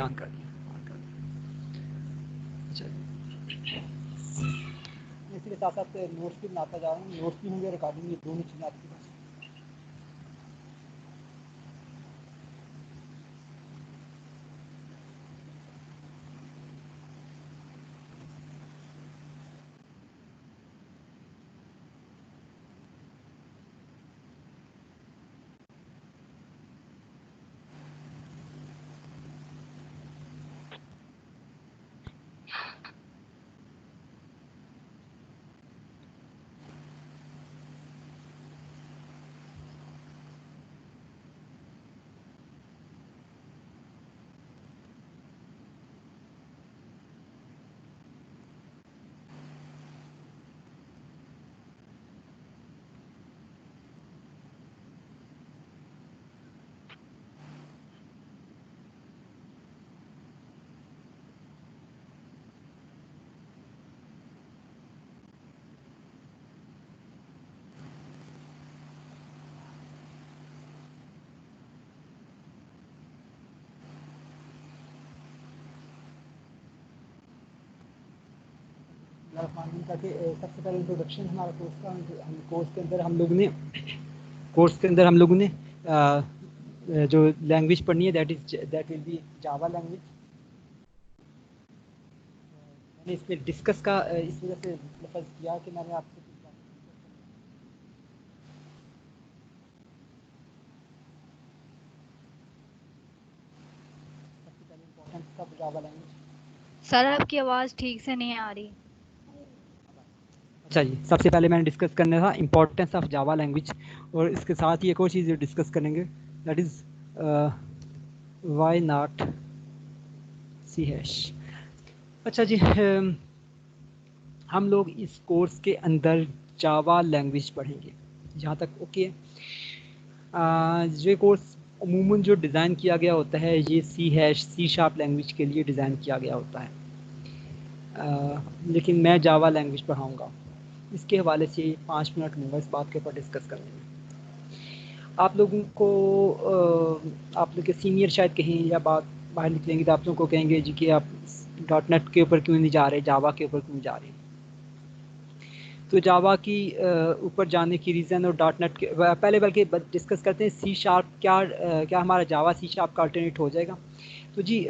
On कर दिया। चलिए, इसी के साथ साथ नोट्स भी बनाता जा रहा हूँ, नोट्स भी होंगे, रिकॉर्डिंग भी, दोनों चीज़ें आपके पास। सबसे पहले इंट्रोडक्शन हमारा कोर्स का। कोर्स के अंदर हम लोगों ने जो लैंग्वेज पढ़नी है that will be Java language. मैंने इसमें डिस्कस का इस वजह से लफ्ज़ किया कि मैंने आपसे कुछ बातें डिस्कस करनी है। सबसे पहले इम्पोर्टेंस का जावा लैंग्वेज। सर आपकी आवाज़ ठीक से नहीं आ रही। अच्छा जी, सबसे पहले मैंने डिस्कस करना था इम्पोर्टेंस ऑफ जावा लैंग्वेज, और इसके साथ ही एक और चीज़ डिस्कस करेंगे, that is why not C hash. अच्छा जी, हम लोग इस कोर्स के अंदर जावा लैंग्वेज पढ़ेंगे, जहाँ तक ओके है। ये कोर्स अमूमन जो डिज़ाइन किया गया होता है ये सी शार्प लैंग्वेज के लिए डिज़ाइन किया गया होता है, लेकिन मैं जावा लैंग्वेज पढ़ाऊँगा। इसके हवाले से 5 मिनट लूँगा इस बात के ऊपर डिस्कस करने में। आप लोगों को आप लोग के सीनियर शायद कहें या बाहर निकलेंगे तो आप लोगों को कहेंगे जी कि आप .NET के ऊपर क्यों नहीं जा रहे, जावा के ऊपर क्यों जा रहे। तो जावा की ऊपर जाने की रीज़न और .NET के पहले बल्कि डिस्कस करते हैं सी शार्प क्या हमारा जावा सी शार्प का अल्टरनेट हो जाएगा। तो जी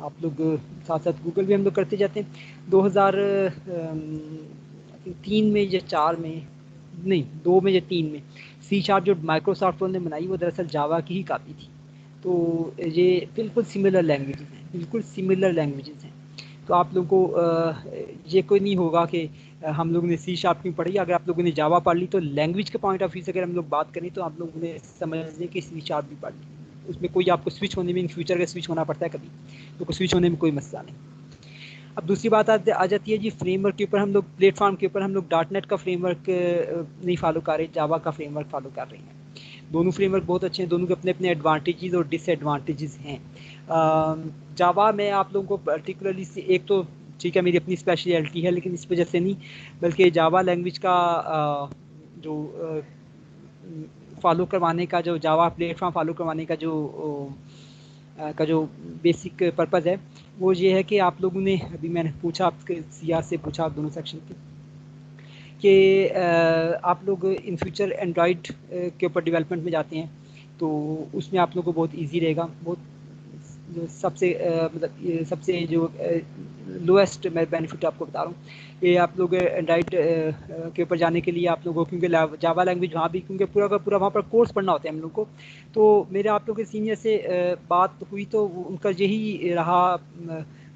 आप लोग साथ साथ गूगल भी हम लोग करते जाते हैं। 2003 में या 4 में, नहीं 2 में या 3 में सी शार्प जो माइक्रोसॉफ्ट ने बनाई वो दरअसल जावा की ही कापी थी। तो ये बिल्कुल सिमिलर लैंग्वेजेस हैं, बिल्कुल सिमिलर लैंग्वेजेस हैं। तो आप लोगों को ये कोई नहीं होगा कि हम लोगों ने सी शार्प क्यों पढ़ी। अगर आप लोगों ने जावा पढ़ ली तो लैंग्वेज के पॉइंट ऑफ व्यू से अगर हम लोग बात करें तो आप लोगों ने समझ लें कि सी शार्प भी पढ़ ली। उसमें कोई आपको स्विच होने में इन फ्यूचर का स्विच होना पड़ता है कभी, तो स्विच होने में कोई मसला नहीं। अब दूसरी बात आ जाती है जी फ्रेमवर्क के ऊपर। हम लोग प्लेटफॉर्म के ऊपर हम लोग .NET का फ्रेमवर्क नहीं फॉलो कर रहे, जावा का फ्रेमवर्क फॉलो कर रहे हैं। दोनों फ्रेमवर्क बहुत अच्छे हैं, दोनों के अपने अपने एडवांटेजेस और डिसएडवांटेजेस हैं। जावा में आप लोगों को पर्टिकुलरली एक तो ठीक है मेरी अपनी स्पेशलिटी है, लेकिन इस वजह से नहीं, बल्कि जावा लैंग्वेज का जो फॉलो करवाने का, जो जावा प्लेटफॉर्म फॉलो करवाने का जो बेसिक पर्पज़ है वो ये है कि आप लोगों ने अभी मैंने पूछा आपके सिया से पूछा दोनों सेक्शन के आप लोग इन फ्यूचर एंड्रॉयड के ऊपर डेवलपमेंट में जाते हैं तो उसमें आप लोगों को बहुत इजी रहेगा। बहुत सबसे मतलब सबसे जो लोएस्ट मैं बेनिफिट आपको बता रहा हूँ कि आप लोग एंड्रॉइड के ऊपर जाने के लिए आप लोगों को, क्योंकि जावा लैंग्वेज वहाँ भी क्योंकि पूरा का पूरा वहाँ पर कोर्स पढ़ना होता है हम लोग को। तो मेरे आप लोग के सीनियर से बात हुई तो उनका यही रहा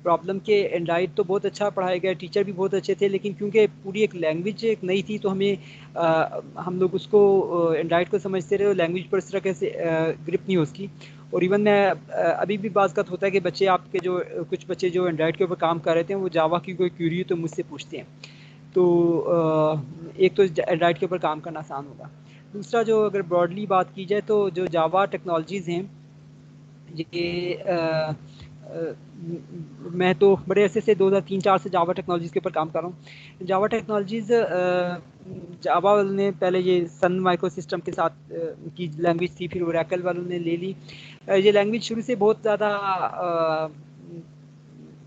प्रॉब्लम के एंड्रॉइड तो बहुत अच्छा पढ़ाया गया, टीचर भी बहुत अच्छे थे, लेकिन क्योंकि पूरी एक लैंग्वेज एक नई थी तो हम लोग उसको एंड्रॉइड को समझते रहे और लैंग्वेज पर इस तरह से ग्रिप नहीं हो उसकी। और इवन मैं अभी भी बात होता है कि बच्चे आपके जो कुछ बच्चे जो एंड्रॉइड के ऊपर काम कर रहे थे वो जावा की कोई क्यूरी तो मुझसे पूछते हैं। तो एक तो एंड्रॉइड के ऊपर काम करना आसान होगा। दूसरा जो अगर ब्रॉडली बात की जाए तो जो जावा टेक्नोलॉजीज़ हैं ये मैं तो बड़े अरसे से 2003-4 से जावा टेक्नोलॉजीज़ के ऊपर काम कर रहा हूँ। जावा टेक्नोलॉजीज़ जावा ने पहले ये सन माइक्रो सिस्टम के साथ की लैंग्वेज थी, फिर ओरेकल वालों ने ले ली। ये लैंग्वेज शुरू से बहुत ज़्यादा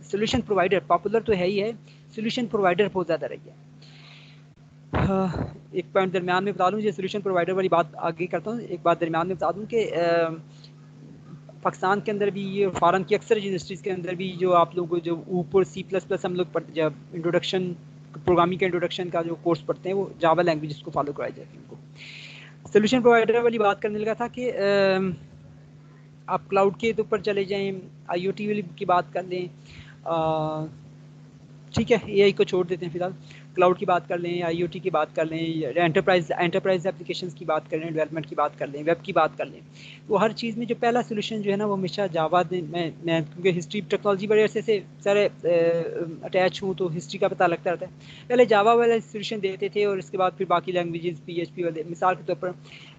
सोल्यूशन प्रोवाइडर, पॉपुलर तो है ही है, सोल्यूशन प्रोवाइडर बहुत ज़्यादा रही है। एक पॉइंट दरमियान में बता दूँ, ये सोल्यूशन प्रोवाइडर वाली बात आगे करता हूँ। एक बात दरमियान में बता दूँ कि पाकिस्तान के अंदर भी ये, फॉरेन की अक्सर यूनिवर्सिटीज़ के अंदर भी जो आप लोग जो ऊपर C++ हम लोग पढ़ते, जब इंट्रोडक्शन प्रोग्रामिंग का इंट्रोडक्शन का जो कोर्स पढ़ते हैं, वो जावा लैंग्वेज को फॉलो कराई जाती है उनको। सोल्यूशन प्रोवाइडर वाली बात करने लगा था कि आप क्लाउड के ऊपर चले जाएं, IoT की बात कर लें, ठीक है, AI को छोड़ देते हैं फिलहाल, क्लाउड की बात कर लें, IoT की बात कर लें, एंटरप्राइज एप्लीकेशंस की बात कर लें, डेवलपमेंट की बात कर लें, वेब की बात कर लें, तो हर चीज़ में जो पहला सोल्यूशन जो है ना, वो हमेशा जावा ने, मैं क्योंकि हिस्ट्री टेक्नोलॉजी बड़े अरसे से सारे अटैच हूँ, तो हिस्ट्री का पता लगता रहता है। पहले जावा वाले सोल्यूशन देते थे और इसके बाद फिर बाकी लैंग्वेजेस PHP वाले, मिसाल के तौर पर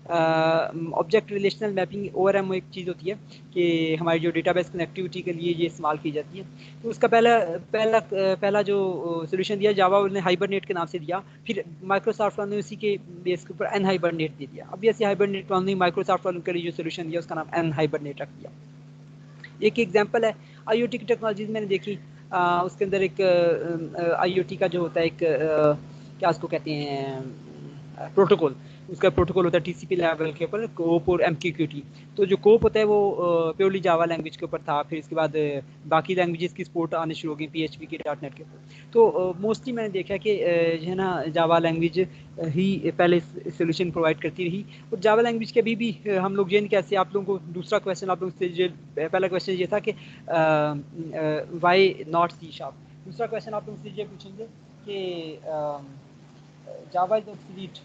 ऑब्जेक्ट रिलेशनल मैपिंग ORM एक चीज़ होती है कि हमारी जो डेटाबेस कनेक्टिविटी के लिए ये इस्तेमाल की जाती है, तो उसका पहला जो सोल्यूशन दिया जावा ने हाइबरनेट के नाम से दिया। फिर माइक्रोसॉफ्ट वालों ने उसी के बेस के ऊपर एन हाइबरनेट दे दिया। अब ऐसे हाइबरनेट वालों ने माइक्रोसॉफ्ट वालों के लिए जो सोल्यूशन दिया उसका नाम एन हाइबरनेट रख दिया। एक एग्जांपल है IoT की टेक्नोलॉजीज मैंने देखी, उसके अंदर एक IoT का जो होता है, एक क्या उसको कहते हैं, प्रोटोकॉल, उसका प्रोटोकॉल होता है TCP लेवल के ऊपर, कोप और MQTT। तो जो कोप होता है वो प्योरली जावा लैंग्वेज के ऊपर था, फिर इसके बाद बाकी लैंग्वेजेस की सपोर्ट आने शुरू हो गई PHP के .NET के ऊपर। तो मोस्टली मैंने देखा कि जो है ना, जावा लैंग्वेज ही पहले सोल्यूशन प्रोवाइड करती रही, और जावा लैंग्वेज के अभी भी हम लोग ये कैसे, आप लोगों को दूसरा क्वेश्चन आप लोगों से, पहला क्वेश्चन ये था कि वाई नॉट C#। दूसरा क्वेश्चन आप लोग से ये पूछेंगे कि जावा इज ऑब्सोलीट।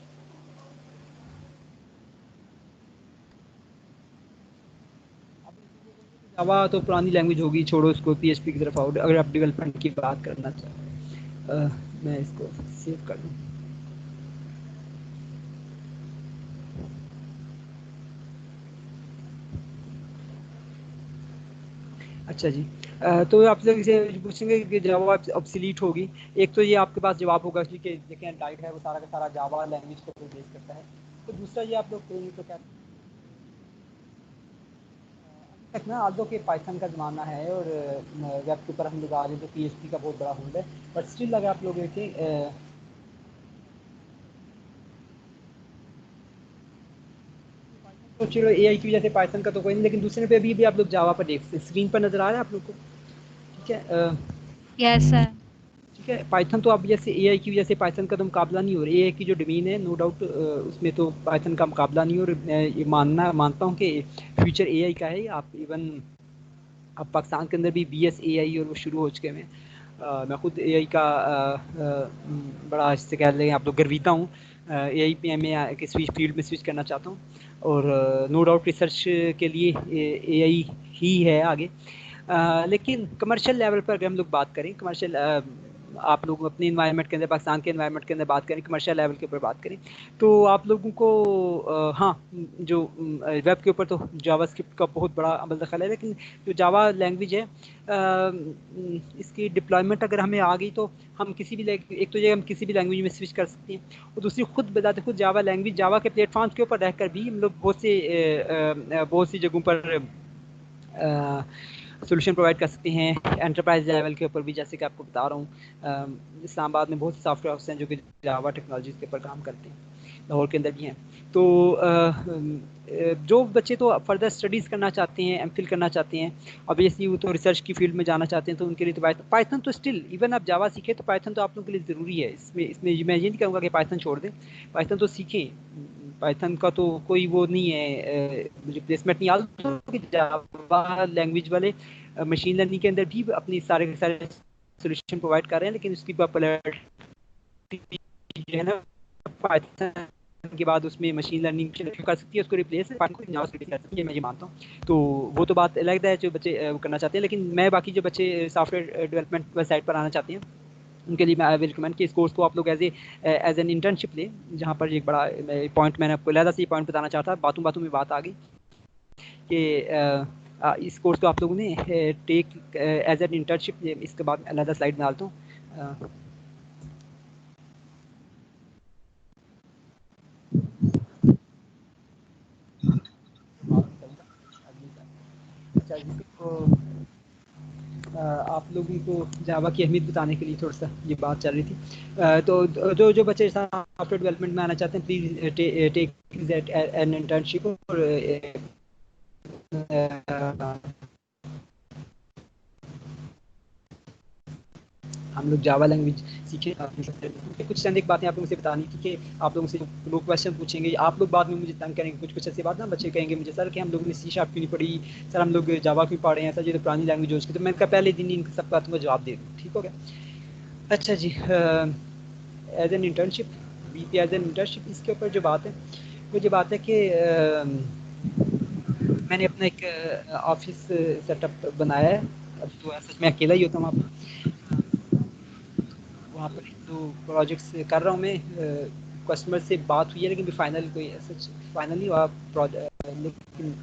जावा तो पुरानी लैंग्वेज होगी, छोड़ो उसको, PHP की तरफ आओ अगर आप डेवलपमेंट की बात करना चाहें। मैं इसको सेव कर लूँ। अच्छा जी, तो आप लोग इसे पूछेंगे कि जावा ऑब्सोलीट होगी। एक तो ये आपके पास जवाब होगा कि देखें टाइप है वो सारा का सारा जावा लैंग्वेज को बेस करता है। तो दूसरा ये आप लोग कहेंगे तो क्या तक ना, आज के पाइथन का ज़माना है और वेब के ऊपर हम लोग आ रहे हैं, तो PHP का बहुत बड़ा होल्ड है, बट स्टिल अगर आप लोग देखें, तो चलो AI की वजह से पाइथन का तो कोई नहीं, लेकिन दूसरे पे भी आप लोग जावा पर देख सकते हैं, स्क्रीन पर नज़र आ रहा है आप लोग को, ठीक है। Yes sir. ठीक है, पाइथन तो अब जैसे AI की वजह से पाइथन का तो मुकाबला नहीं हो रहा। AI की जो डोमेन है, नो डाउट उसमें तो पाइथन का मुकाबला नहीं हो रहा। मैं ये मानता हूँ कि फ्यूचर AI का है। आप इवन अब पाकिस्तान के अंदर भी BS AI और वो शुरू हो चुके हैं। मैं खुद AI का बड़ा इससे कह लें आप लोग गर्विता हूँ। AI पे मैं किस फील्ड में स्विच करना चाहता हूँ, और नो डाउट रिसर्च के लिए AI ही है आगे। लेकिन कमर्शियल लेवल पर अगर हम लोग बात करें, कमर्शियल आप लोग अपने इन्वायरमेंट के अंदर, पाकिस्तान के इन्वायरमेंट के अंदर बात करें, कमर्शियल लेवल के ऊपर बात करें, तो आप लोगों को हाँ, जो वेब के ऊपर तो जावास्क्रिप्ट का बहुत बड़ा अमल दखल है, लेकिन जो जावा लैंग्वेज है, इसकी डिप्लॉयमेंट अगर हमें आ गई तो हम किसी भी एक तो ये हम किसी भी लैंग्वेज में स्विच कर सकते हैं, और दूसरी खुद बताते खुद जावा लैंग्वेज, जावा के प्लेटफॉर्म्स के ऊपर रहकर भी हम लोग बहुत सी जगहों पर सोल्यूशन प्रोवाइड कर सकते हैं। एंटरप्राइज लेवल के ऊपर भी, जैसे कि आपको बता रहा हूँ, इस्लामाबाद में बहुत से सॉफ्टवेयर हाउस हैं जो कि जावा टेक्नोलॉजीज़ के ऊपर काम करते हैं, लाहौर के अंदर भी हैं। तो जो बच्चे तो फर्दर स्टडीज़ करना चाहते हैं, MPhil करना चाहते हैं, ऑब्वियसली वो तो रिसर्च की फील्ड में जाना चाहते हैं, तो उनके लिए तो पाइथन तो स्टिल, इवन आप जावा सीखें तो पाइथन तो आप लोगों के लिए ज़रूरी है। इसमें मैं ये नहीं कहूँगा कि पाइथन छोड़ दें, पाइथन तो सीखें। पाइथन का तो कोई वो नहीं है, रिप्लेसमेंट नहीं। आता कि जावा लैंग्वेज वाले मशीन लर्निंग के अंदर भी अपनी सारे के सारे सोल्यूशन प्रोवाइड कर रहे हैं, लेकिन उसकी पॉपुलैरिटी जो है ना, पाइथन के बाद उसमें मशीन लर्निंग कर सकती है, उसको रिप्लेस कर सकती है, मैं ये मानता हूँ। तो वो तो बात अलग है जो बच्चे वो करना चाहते हैं, लेकिन मैं बाकी जो बच्चे सॉफ्टवेयर डेवलपमेंट वेबसाइट पर आना चाहते हैं, उनके लिए मैं आई विल रिकमेंड कि इस कोर्स को आप लोग एज एन इंटर्नशिप लें, जहाँ पर एक बड़ा पॉइंट मैंने आपको लहदा से ये पॉइंट बताना चाहता, बातों बातों में बात आ गई कि इस कोर्स को आप लोगों ने टेक एज एन इंटर्नशिप। इसके बाद अलग स्लाइड में डालता हूँ। अच्छा जी, तो आप लोगों को जावा की अहमियत बताने के लिए थोड़ा सा ये बात चल रही थी। तो जो बच्चे सॉफ्टवेयर डेवलपमेंट में आना चाहते हैं, प्लीज़ टेक एन इंटर्नशिप। और हम लोग जावा लैंग्वेज सीखे कुछ चंद एक बातें आप लोगों से बतानी थी कि आप लोगों से लोग क्वेश्चन पूछेंगे, आप लोग बाद में मुझे तंग करेंगे कुछ कुछ ऐसी बात ना, बच्चे कहेंगे मुझे सर कि हम लोगों ने सी शार्प क्यों नहीं पढ़ी, सर हम लोग जावा क्यों पढ़ रहे हैं, सर ये तो पुरानी लैंग्वेज हो उसकी। तो मैंने कहा पहले दिन इन सब बातों का जवाब दे दूँ, ठीक हो गया। अच्छा जी, as an internship, BP as an internship, इसके ऊपर जो बात है वो ये बात है कि मैंने अपना एक ऑफिस सेटअप बनाया है। अब तो सच में अकेला ही होता हूँ वहाँ पर। तो प्रोजेक्ट्स कर रहा हूँ मैं, कस्टमर से बात हुई है लेकिन फाइनल कोई सच फाइनल नहीं हुआ प्रोजेक्ट। लेकिन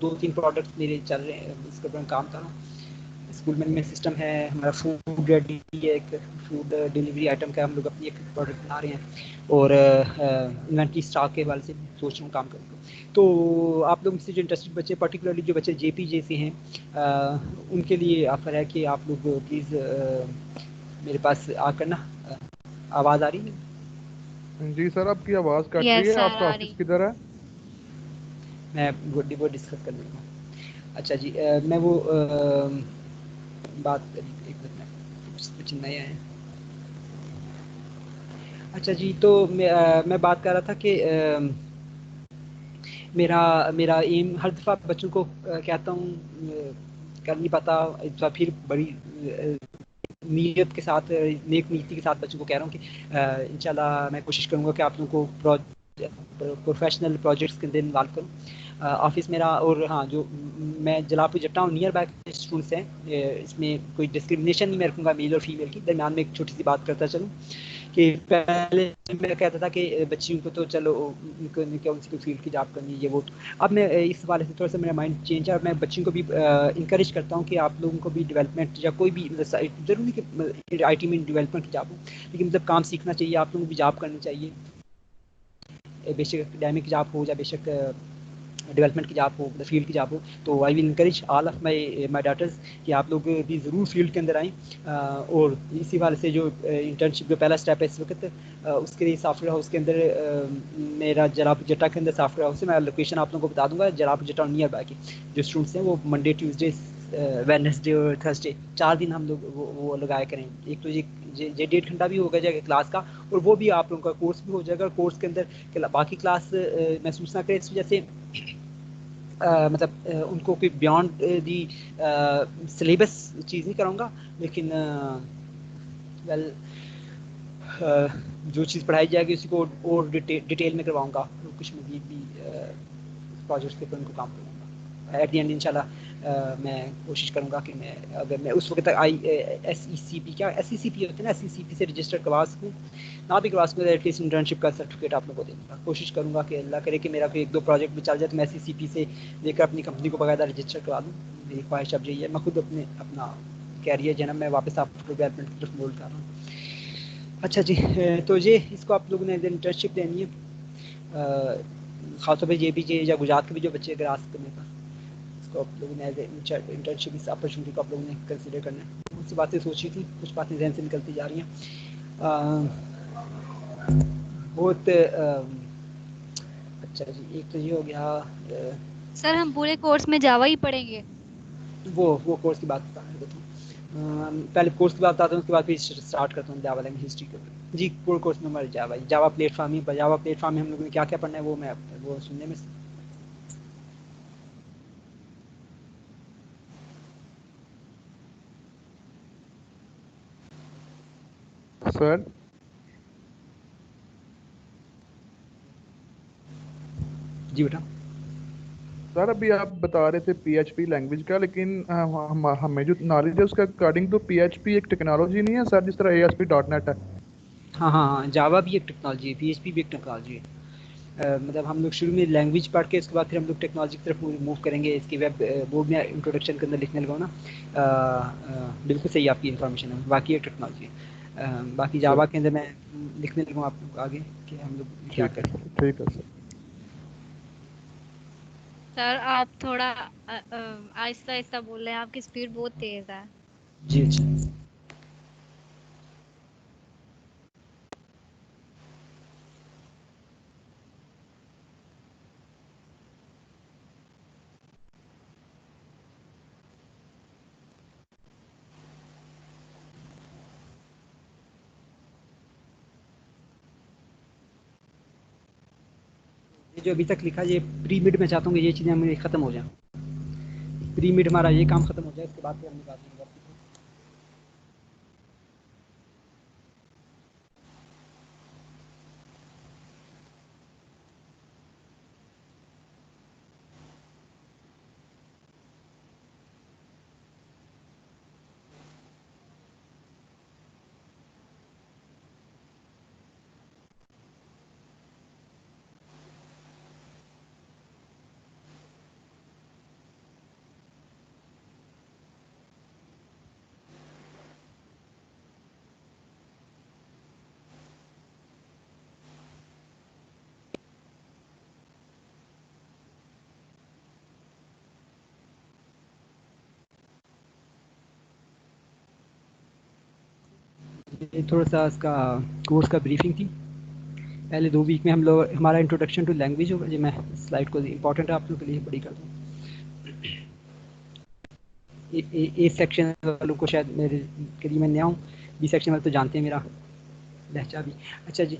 दो तीन प्रोडक्ट्स मेरे चल रहे हैं, इसके ऊपर मैं काम कर रहा हूँ। स्कूल मैनेजमेंट सिस्टम है हमारा, फूड रेडी है, एक फूड डिलीवरी आइटम का हम लोग अपनी एक प्रोडक्ट बना रहे हैं। और इन्वेंट्री स्टॉक के वाले से सोच रहा हूँ काम करने को। तो आप लोग से जो इंटरेस्टेड बच्चे, पर्टिकुलरली जो बच्चे जेपीजे से हैं, उनके लिए ऑफर है कि आप लोग प्लीज़ मेरे पास आकर ना, आवाज़ आ रही है? जी सर, आपकी आवाज़ कट रही यस है। सर आपका आ ऑफिस रही। किधर है? मैं वो डिस्कस कर लूँगा। अच्छा जी, मैं वो बात एक मिनट में कुछ नया है। अच्छा जी, तो मैं बात कर रहा था कि मेरा मेरा एम हर दफ़ा बच्चों को कहता हूँ, कर नहीं पाता। इस बार फिर बड़ी नीयत के साथ, नेक नीति के साथ बच्चों को कह रहा हूँ कि इंशाल्लाह मैं कोशिश करूँगा कि आप लोगों को प्रोफेशनल प्रोजेक्ट्स के अंदर इन्वॉल्व करूँ। ऑफिस मेरा, और हाँ, जो मैं जलालपुर जट्टा हूँ, नियर बाय स्टूडेंट्स हैं, इसमें कोई डिस्क्रिमिनेशन नहीं मैं रखूँगा मेल और फीमेल की। दरमियान में एक छोटी सी बात करता चलूँ कि पहले मैं कहता था कि बच्चियों को तो चलो उनको कौन सी कोई फील्ड की जॉब करनी है ये वो। अब मैं इस हवाले से थोड़ा सा मेरा माइंड चेंज है, और मैं बच्चियों को भी इंकरेज करता हूँ कि आप लोगों को भी डेवलपमेंट या कोई भी ज़रूरी कि आईटी में डेवलपमेंट की जॉब हो, लेकिन मतलब काम सीखना चाहिए, आप लोगों को भी जॉब करनी चाहिए। बेशक एकेडमिक जॉब हो या बेशक डेवलपमेंट की जॉब हो, मतलब फील्ड की जॉब हो। तो I will encourage all of my daughters कि आप लोग भी ज़रूर फील्ड के अंदर आएँ। और इसी वाले से जो इंटर्नशिप जो पहला स्टेप है इस वक्त, उसके लिए सॉफ्टवेयर हाउस के अंदर मेरा जलालपुर जट्टा के अंदर सॉफ्टवेयर हाउस है। मैं लोकेशन आप लोगों को बता दूंगा, जलालपुर जट्टा नियर बाय की जो स्टूडेंट्स हैं वो मंडे ट्यूसडे वेडनेसडे और थर्सडे 4 दिन हम लोग वो लगाया करें। एक तो ये 1.5 घंटा भी होगा जाएगा क्लास का, और वो भी आप लोगों का कोर्स भी हो जाएगा। कोर्स के अंदर बाकी क्लास महसूस ना करें इस वजह से, मतलब उनको कोई बियॉन्ड दी सिलेबस चीज़ नहीं कराऊंगा, लेकिन वेल जो चीज़ पढ़ाई जाएगी उसी को और डिटेल में करवाऊंगा, कुछ मजीद भी प्रोजेक्ट्स के ऊपर उनको काम करूँगा। एट द एंड इंशाल्लाह मैं कोशिश करूँगा कि मैं, अगर मैं उस वक्त तक SECP, क्या SECP होते हैं ना, SECP से रजिस्टर करवा सकूँ, ना भी करवा सकूँ, एटलीस्ट इंटर्नशिप का सर्टिफिकेट आप लोगों को देने का कोशिश करूँगा कि अल्लाह करे कि मेरा कोई एक दो प्रोजेक्ट भी चल जाए तो मैं SECP से लेकर अपनी कंपनी को बाकायदा रजिस्टर करवा दूँ। मेरी ख्वाहिश अब यही है, मैं खुद अपना कैरियर जो है ना मैं वापस सॉफ्टवेयर डेवलपमेंट की तरफ मोल्ड कर रहा हूँ। अच्छा जी, तो ये इसको आप लोगों ने इंटर्नशिप देनी है, खासतौर पर ये भी जे या गुजरात के भी जो बच्चे अगर आ सकते मेरे पास, इसको आप लोगों ने एज इंटर्नशिप इस अपॉर्चुनिटी को आप लोगों ने कंसिडर करना है। बहुत सी बातें सोची थी, कुछ बातें जहन से निकलती जा रही हैं। बहुत अच्छा जी, एक तो ये हो गया। सर हम पूरे कोर्स में जावा ही पढ़ेंगे? वो कोर्स की बात बताता हूँ। पहले कोर्स की बात बताता हूँ, उसके बाद फिर स्टार्ट करता हूँ जावा लैंग्वेज हिस्ट्री के ऊपर। जी, कोर कोर्स में हमारे जावा प्लेटफॉर्म ही, जावा प्लेटफॉर्म में हम लोगों ने क्या क्या पढ़ना है वो मैं वो सुनने में। सर जी बेटा। सर अभी आप बता रहे थे पीएचपी लैंग्वेज का, लेकिन हमें जो नॉलेज है उसका अकॉर्डिंग तो पीएचपी एक टेक्नोलॉजी नहीं है सर, जिस तरह ASP.NET है? हाँ हाँ हाँ, जावा भी एक टेक्नोलॉजी है, PHP भी एक टेक्नोलॉजी है। मतलब हम लोग शुरू में लैंग्वेज पढ़ के उसके बाद फिर हम लोग टेक्नोलॉजी की तरफ मूव करेंगे। इसकी वेब बोर्ड में इंट्रोडक्शन के अंदर लिखने लगा ना। बिल्कुल सही आपकी इन्फॉर्मेशन है, बाकी है टेक्नोलॉजी। बाकी जावा सर के अंदर मैं लिखने लगा आपको आगे कि हम लोग क्या ठीक है, करें। ठीक है सर। सर आप थोड़ा आहिस्ता आहिस्ता बोल रहे हैं, आपकी स्पीड बहुत तेज है। जी अच्छा। ये जो अभी तक लिखा ये प्री मिड में चाहता हूँ कि ये चीज़ें हमें ख़त्म हो जाएं। प्री मिड हमारा ये काम ख़त्म हो जाए, इसके बाद फिर हम निकाल देंगे। ये थोड़ा सा इसका कोर्स का ब्रीफिंग थी। पहले 2 वीक में हम लोग हमारा इंट्रोडक्शन टू लैंग्वेज होगा। जी मैं स्लाइड को इंपॉर्टेंट है आप लोगों के लिए बड़ी कर दूँ। ए सेक्शन वालों को शायद मेरे के लिए मैं नया हूँ, बी सेक्शन वाले तो जानते हैं मेरा लहजा भी। अच्छा जी,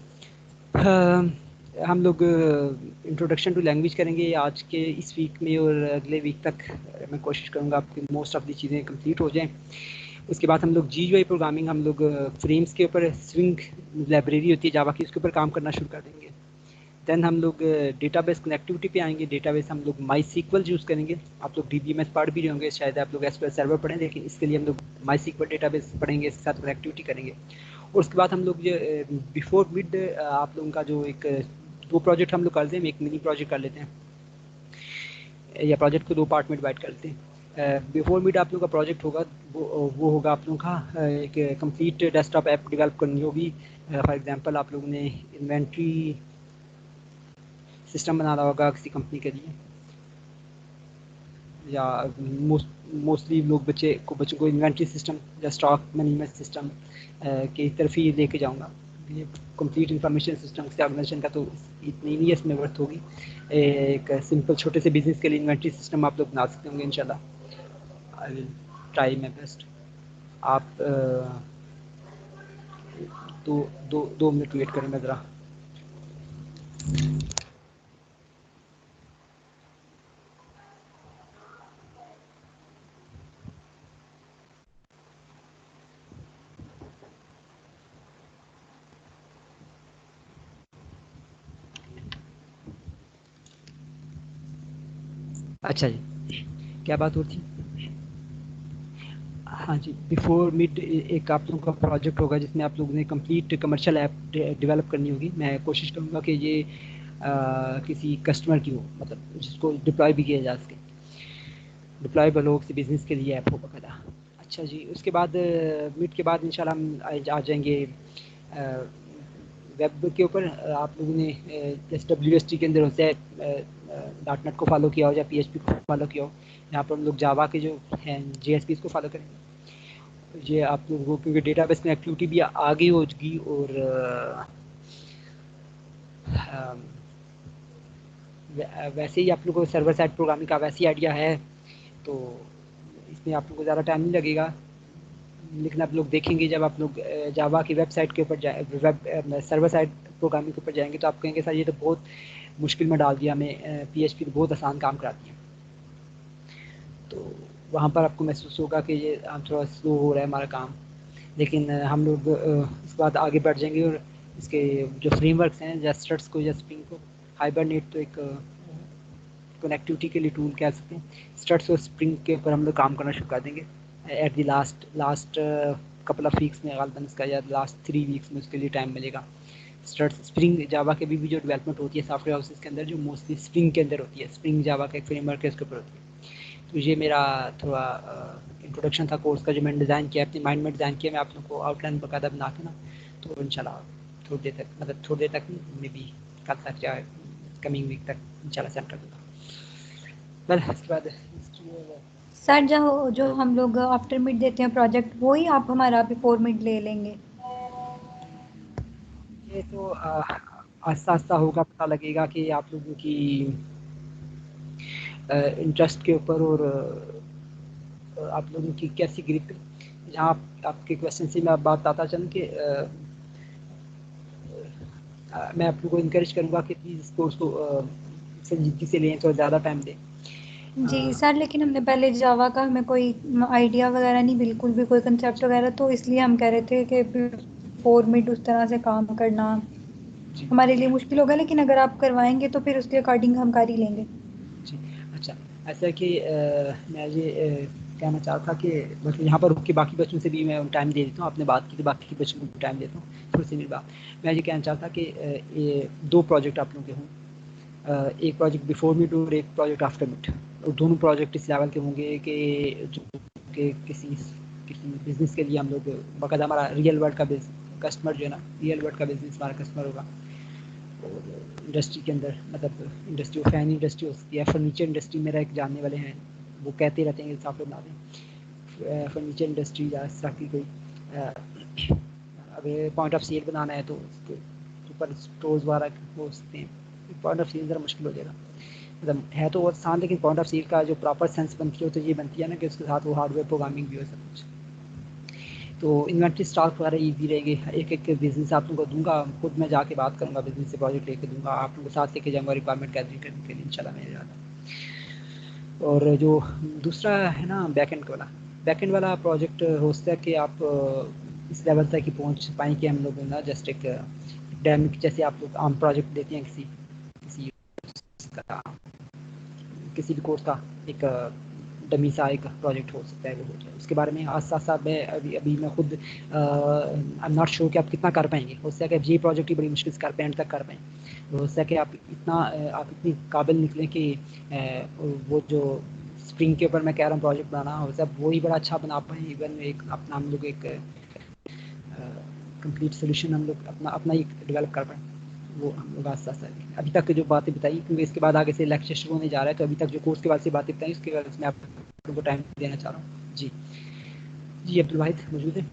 हम लोग इंट्रोडक्शन टू लैंग्वेज करेंगे आज के इस वीक में, और अगले वीक तक मैं कोशिश करूँगा आपकी मोस्ट ऑफ दी चीज़ें कंप्लीट हो जाएँ। उसके बाद हम लोग GUI प्रोग्रामिंग, हम लोग फ्रेम्स के ऊपर स्विंग लाइब्रेरी होती है जावा की, उसके ऊपर काम करना शुरू कर देंगे। देन हम लोग डेटाबेस कनेक्टिविटी पे आएंगे। डेटाबेस हम लोग माई सीक्वल यूज़ करेंगे। आप लोग DBMS पढ़ भी रहे होंगे शायद, आप लोग SQL सर्वर पढ़ें, लेकिन इसके लिए हम लोग माई सीक्वल डेटाबेस पढ़ेंगे, इसके साथ कनेक्टिविटी करेंगे। और उसके बाद हम लोग ये बिफोर मिड आप लोगों का जो एक 2 प्रोजेक्ट हम लोग करते हैं, एक मिनी प्रोजेक्ट कर लेते हैं, या प्रोजेक्ट को 2 पार्ट में डिवाइड करते हैं। बिफोर मिड आप लोगों का प्रोजेक्ट होगा, वो होगा आप लोगों का एक कंप्लीट डेस्कटॉप ऐप डेवलप करनी होगी। फॉर एग्जांपल आप लोगों ने इन्वेंट्री सिस्टम बनाना होगा किसी कंपनी के लिए, या मोस्टली लोग बच्चों को इन्वेंट्री सिस्टम या स्टॉक मैनेजमेंट सिस्टम की तरफ ही लेके जाऊंगा। ये कंप्लीट इंफॉर्मेशन सिस्टम से ऑर्गेनाइजेशन का तो इतनी नहीं है इसमें वर्थ होगी। एक सिंपल छोटे से बिजनेस के लिए इन्वेंट्री सिस्टम आप लोग बना सकते होंगे इंशाल्लाह। I will try my best. आप 2 मिनट वेट करें मैं ज़रा। अच्छा जी, क्या बात होती? हाँ जी, बिफोर मिड एक आप लोगों का प्रोजेक्ट होगा जिसमें आप लोगों ने कंप्लीट कमर्शियल ऐप डेवलप करनी होगी। मैं कोशिश करूँगा कि ये किसी कस्टमर की हो, मतलब जिसको डिप्लॉय भी किया जा सके, डिप्लॉयबल हो, किसी बिजनेस के लिए ऐप हो वगैरह। अच्छा जी, उसके बाद मिड के बाद इंशाल्लाह हम आ जाएंगे वेब के ऊपर। आप लोगों ने जैसे WST के अंदर होता है डॉट नेट को फॉलो किया हो या PHP को फॉलो किया हो, यहाँ पर हम लोग जावा के जो हैं JSPs को फॉलो करेंगे। ये आप लोगों को क्योंकि डेटाबेस में एक्टिविटी भी आगे होगी, और अम, वैसे ही आप लोगों को सर्वर साइड प्रोग्रामिंग का वैसे ही आइडिया है, तो इसमें आप लोगों को ज़्यादा टाइम नहीं लगेगा। लेकिन आप लोग देखेंगे जब आप लोग जावा की वेबसाइट के ऊपर जाए, वेब सर्वर साइड प्रोग्रामिंग के ऊपर जाएंगे, तो आप कहेंगे सर ये तो बहुत मुश्किल में डाल दिया हमें, PHP तो बहुत आसान काम कराती है। तो वहाँ पर आपको महसूस होगा कि ये थोड़ा स्लो हो रहा है हमारा काम। लेकिन हम लोग इसके बाद आगे बढ़ जाएंगे, और इसके जो फ्रेमवर्क्स हैं या स्ट्रट्स को या स्प्रिंग को, हाइबरनेट तो एक कनेक्टिविटी के लिए टूल कह सकते हैं। स्ट्रट्स और स्प्रिंग के ऊपर हम लोग काम करना शुरू कर देंगे at the last couple of weeks में, गालबन इसका या लास्ट 3 वीक्स में उसके लिए टाइम मिलेगा। स्प्रिंग जावा के भी जो डेवलपमेंट होती है सॉफ्टवेयर हाउसेस के अंदर, जो मोस्टली स्प्रिंग के अंदर होती है, स्प्रिंग जावा का एक फ्रेमवर्क है उसके ऊपर होती है। तो ये मेरा थोड़ा इंट्रोडक्शन था कोर्स का, जो मैंने डिज़ाइन किया, अपने माइंड में डिज़ाइन किया। मैं आप लोगों को आउटलाइन बाकायदा बना के ना, तो इंशाल्लाह थोड़ी देर तक, मतलब थोड़ी देर तक मे बी कल तक या कमिंग वीक तक इंशाल्लाह सेंड कर दूँगा। बस इसके बाद सर जो हम लोग आफ्टर मिड देते हैं प्रोजेक्ट, वही आप हमारा बिफोर मिड ले लेंगे? ये तो आस्ता आस्ता होगा, पता लगेगा कि आप लोगों की इंटरेस्ट के ऊपर और आप लोगों की कैसी ग्रिप। जहाँ आपके क्वेश्चन से मैं बात आता चलूँ कि मैं आप लोगों को इनकरेज करूँगा कि प्लीज़ इस कोर्स को संजीदगी से लें, थोड़ा ज़्यादा टाइम दें। जी सर, लेकिन हमने पहले जावा का हमें कोई आइडिया वगैरह नहीं, बिल्कुल भी कोई कंसेप्ट वगैरह, तो इसलिए हम कह रहे थे कि बिफोर मिड उस तरह से काम करना हमारे लिए मुश्किल होगा, लेकिन अगर आप करवाएंगे तो फिर उसके अकॉर्डिंग हम कर ही लेंगे। जी अच्छा, ऐसा है कि मैं ये कहना चाह रहा था कि बस यहाँ पर रुक के बाकी बच्चों से भी मैं टाइम दे देता हूँ। आपने बात की तो बाकी के बच्चों को भी टाइम देता हूँ थोड़ी सी मेरी बात। मैं ये कहना चाहता कि ये 2 प्रोजेक्ट आप लोगों के हों, एक प्रोजेक्ट बिफोर मिड और एक प्रोजेक्ट आफ्टर मिड। और दोनों प्रोजेक्ट इस लेवल के होंगे कि जो कि किसी बिज़नेस के लिए हम लोग बाकायदा, हमारा रियल वर्ल्ड का कस्टमर जो है ना, रियल वर्ल्ड का बिज़नेस हमारा कस्टमर होगा। और इंडस्ट्री के अंदर, मतलब इंडस्ट्री, फैन इंडस्ट्री हो सकती है, फर्नीचर इंडस्ट्री। मेरा एक जानने वाले हैं, वो कहते रहते हैं कि साफ बना दें फर्नीचर इंडस्ट्री या इस तरह की कोई अगर पॉइंट ऑफ सेल बनाना है तो उसके ऊपर स्टोर्स वगैरह हो सकते हैं। पॉइंट ऑफ सेल ज़रा मुश्किल हो जाएगा, मतलब है तो बहुत आसान, लेकिन पॉइंट ऑफ सेल का जो प्रॉपर सेंस बनती है तो ये बनती है ना कि उसके साथ वो हार्डवेयर प्रोग्रामिंग भी हो सब कुछ। तो इन्वेंट्री स्टॉक वगैरह ईजी रहेगी। एक बिज़नेस आप लोगों को दूंगा, खुद मैं जाके बात करूँगा, बिज़नेस से प्रोजेक्ट लेके दूंगा, आप लोगों को साथ लेके जाऊँगा रिक्वायरमेंट गैदरिंग करने के लिए इंशाल्लाह मेरे ज़्यादा। और जो दूसरा है ना बैकएंड वाला प्रोजेक्ट हो सकता है कि आप इस लेवल तक ही पहुँच पाएँ कि हम लोग ना जस्ट एक डैमिक, जैसे आप लोग आम प्रोजेक्ट देते हैं किसी का, किसी भी कोर्स का एक डमी सा एक प्रोजेक्ट हो सकता है, वो हो जाए। उसके बारे में साथ साथ मैं अभी मैं खुद आई एम नॉट श्योर कि आप कितना कर पाएंगे। हो सकता है कि आप ये प्रोजेक्ट ही बड़ी मुश्किल से कर पाएँ, एंड तक कर पाएँ। हो सकता है कि आप इतनी काबिल निकलें कि वो जो स्प्रिंग के ऊपर मैं कह रहा हूँ प्रोजेक्ट बनाना, हो सकता है वो ही बड़ा अच्छा बना पाएँ। इवन एक अपना हम लोग एक कंप्लीट सोल्यूशन हम लोग अपना ही डेवलप कर पाएँ। वो हम लोग आस्ता आस्ता अभी तक जो बातें बताई, क्योंकि इसके बाद आगे से लेक्चर शुरू होने जा रहा है, तो अभी तक जो कोर्स के बाद से बातें बताई उसके बाद मैं आप लोगों को टाइम देना चाह रहा हूँ। जी जी, अब्दुल वाहिद मौजूद है?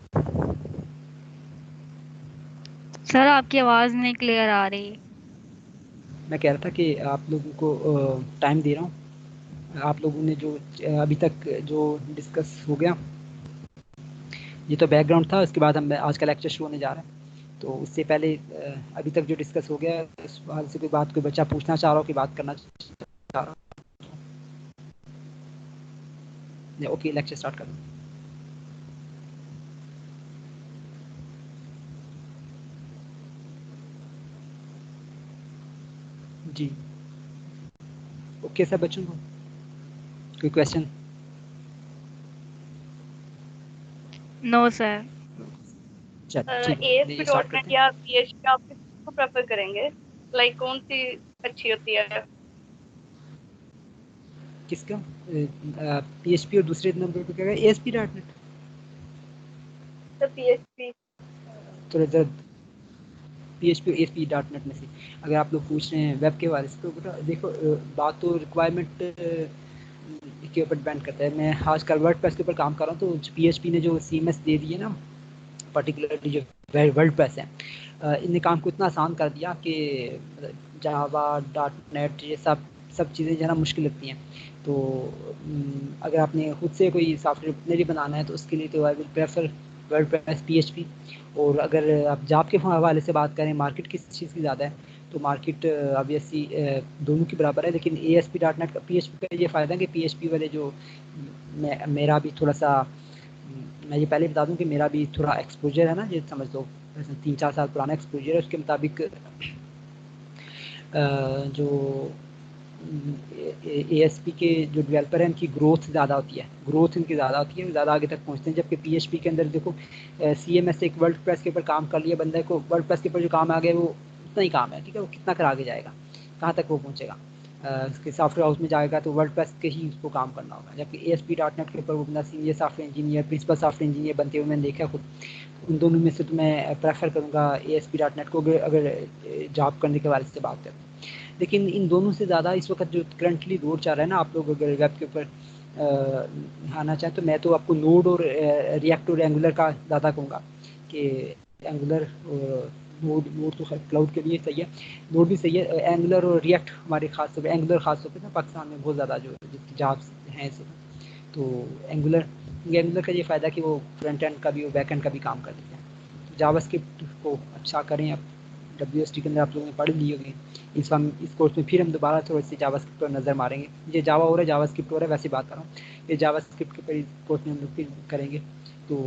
सर आपकी आवाज नहीं क्लियर आ रही। मैं कह रहा था कि आप लोगों को टाइम दे रहा हूँ। आप लोगों ने जो अभी तक जो डिस्कस हो गया, ये तो बैकग्राउंड था। उसके बाद हम आज का लेक्चर शुरू होने जा रहा है। तो उससे पहले अभी तक जो डिस्कस हो गया, इस बात से कोई बच्चा पूछना चाह रहा हो कि बात करना चाह रहा हो? ओके, लेक्चर स्टार्ट कर दूँ। जी ओके सर, बच्चों को कोई क्वेश्चन? No sir. चल ठीक है, ASP स्टार्ट डॉट नेट करते हैं। या PHP आप किसको प्रेफर करेंगे? लाइक कौन सी अच्छी होती है? किसका? PHP और दूसरे नंबर पे क्या है? ASP.NET। तो PHP। थोड़ा ज़रा PHP और ASP.NET में से अगर आप लोग पूछ रहे हैं वेब के बारे से, तो बेटा देखो, बात तो रिक्वायरमेंट के ऊपर डिपेंड करता है। मैं आजकल वर्डप्रेस के ऊपर काम कर रहा हूँ, तो PHP ने जो CMS दे दिए ना, पर्टिकुलरली जो वर्डप्रेस है, इनने काम को इतना आसान कर दिया कि जावा .NET ये सब चीज़ें जो है ना मुश्किल लगती हैं। तो अगर आपने खुद से कोई सॉफ्टवेयर अपने लिए बनाना है तो उसके लिए तो I will prefer WordPress PHP। और अगर आप जॉब के हवाले से बात करें, मार्केट किस चीज़ की ज़्यादा है, तो मार्केट ऑब्वियसली दोनों की बराबर है। लेकिन ASP.NET का PHP का ये फ़ायदा है कि PHP वाले जो मेरा भी थोड़ा सा, मैं ये पहले बता दूं कि मेरा भी थोड़ा एक्सपोजर है ना, ये समझ लो 3-4 साल पुराना एक्सपोजर है। उसके मुताबिक जो ASP के जो डेवलपर हैं उनकी ग्रोथ ज़्यादा होती है, ग्रोथ इनकी ज़्यादा होती है, ज़्यादा आगे तक पहुँचते हैं। जबकि PHP के अंदर देखो CMS से एक वर्डप्रेस के ऊपर काम कर लिया बंदे को, वर्डप्रेस के ऊपर जो काम आ गया वो उतना ही काम है, ठीक है, वो कितना कर आगे जाएगा, कहाँ तक वो पहुँचेगा, उसके सॉफ्टवेयर हाउस में जाएगा तो वर्डप्रेस के ही उसको काम करना होगा। जबकि ASP.NET के ऊपर वो बंदा senior software engineer, principal software engineer बनते हुए मैंने देखा खुद। उन दोनों में से तो मैं प्रेफर करूँगा ASP.NET को, अगर जॉब करने के बारे से बात करें। लेकिन इन दोनों से ज़्यादा इस वक्त जो करंटली दौर चल रहा है ना, आप लोग अगर वेब के ऊपर आना चाहें तो मैं तो आपको नोड और रिएक्ट और एंगुलर का ज़्यादा कहूँगा कि एंगुलर और नोड तो क्लाउड के लिए सही है, नोड भी सही है, एंगुलर और रिएक्ट हमारे खास तौर पर, एंगुलर खास तौर पर ना पाकिस्तान में बहुत ज़्यादा जो जिसकी जॉब्स हैं इस वक्त। तो एंगुलर का ये फ़ायदा है कि वो फ्रंट एंड का भी और बैक एंड का भी काम कर देते हैं। तो जावास्क्रिप्ट को अच्छा करें। अब WST के अंदर आप लोगों ने पढ़ ली होगी, इस कोर्स में फिर हम दोबारा थोड़ी सी जावास्क्रिप्ट पर नज़र मारेंगे। ये जावा हो रहा है, जावास्क्रिप्ट हो रहा है, वैसे बात कर रहा हूँ, ये जावास्क्रिप्ट के पर कोर्स में हम लोग फिर करेंगे। तो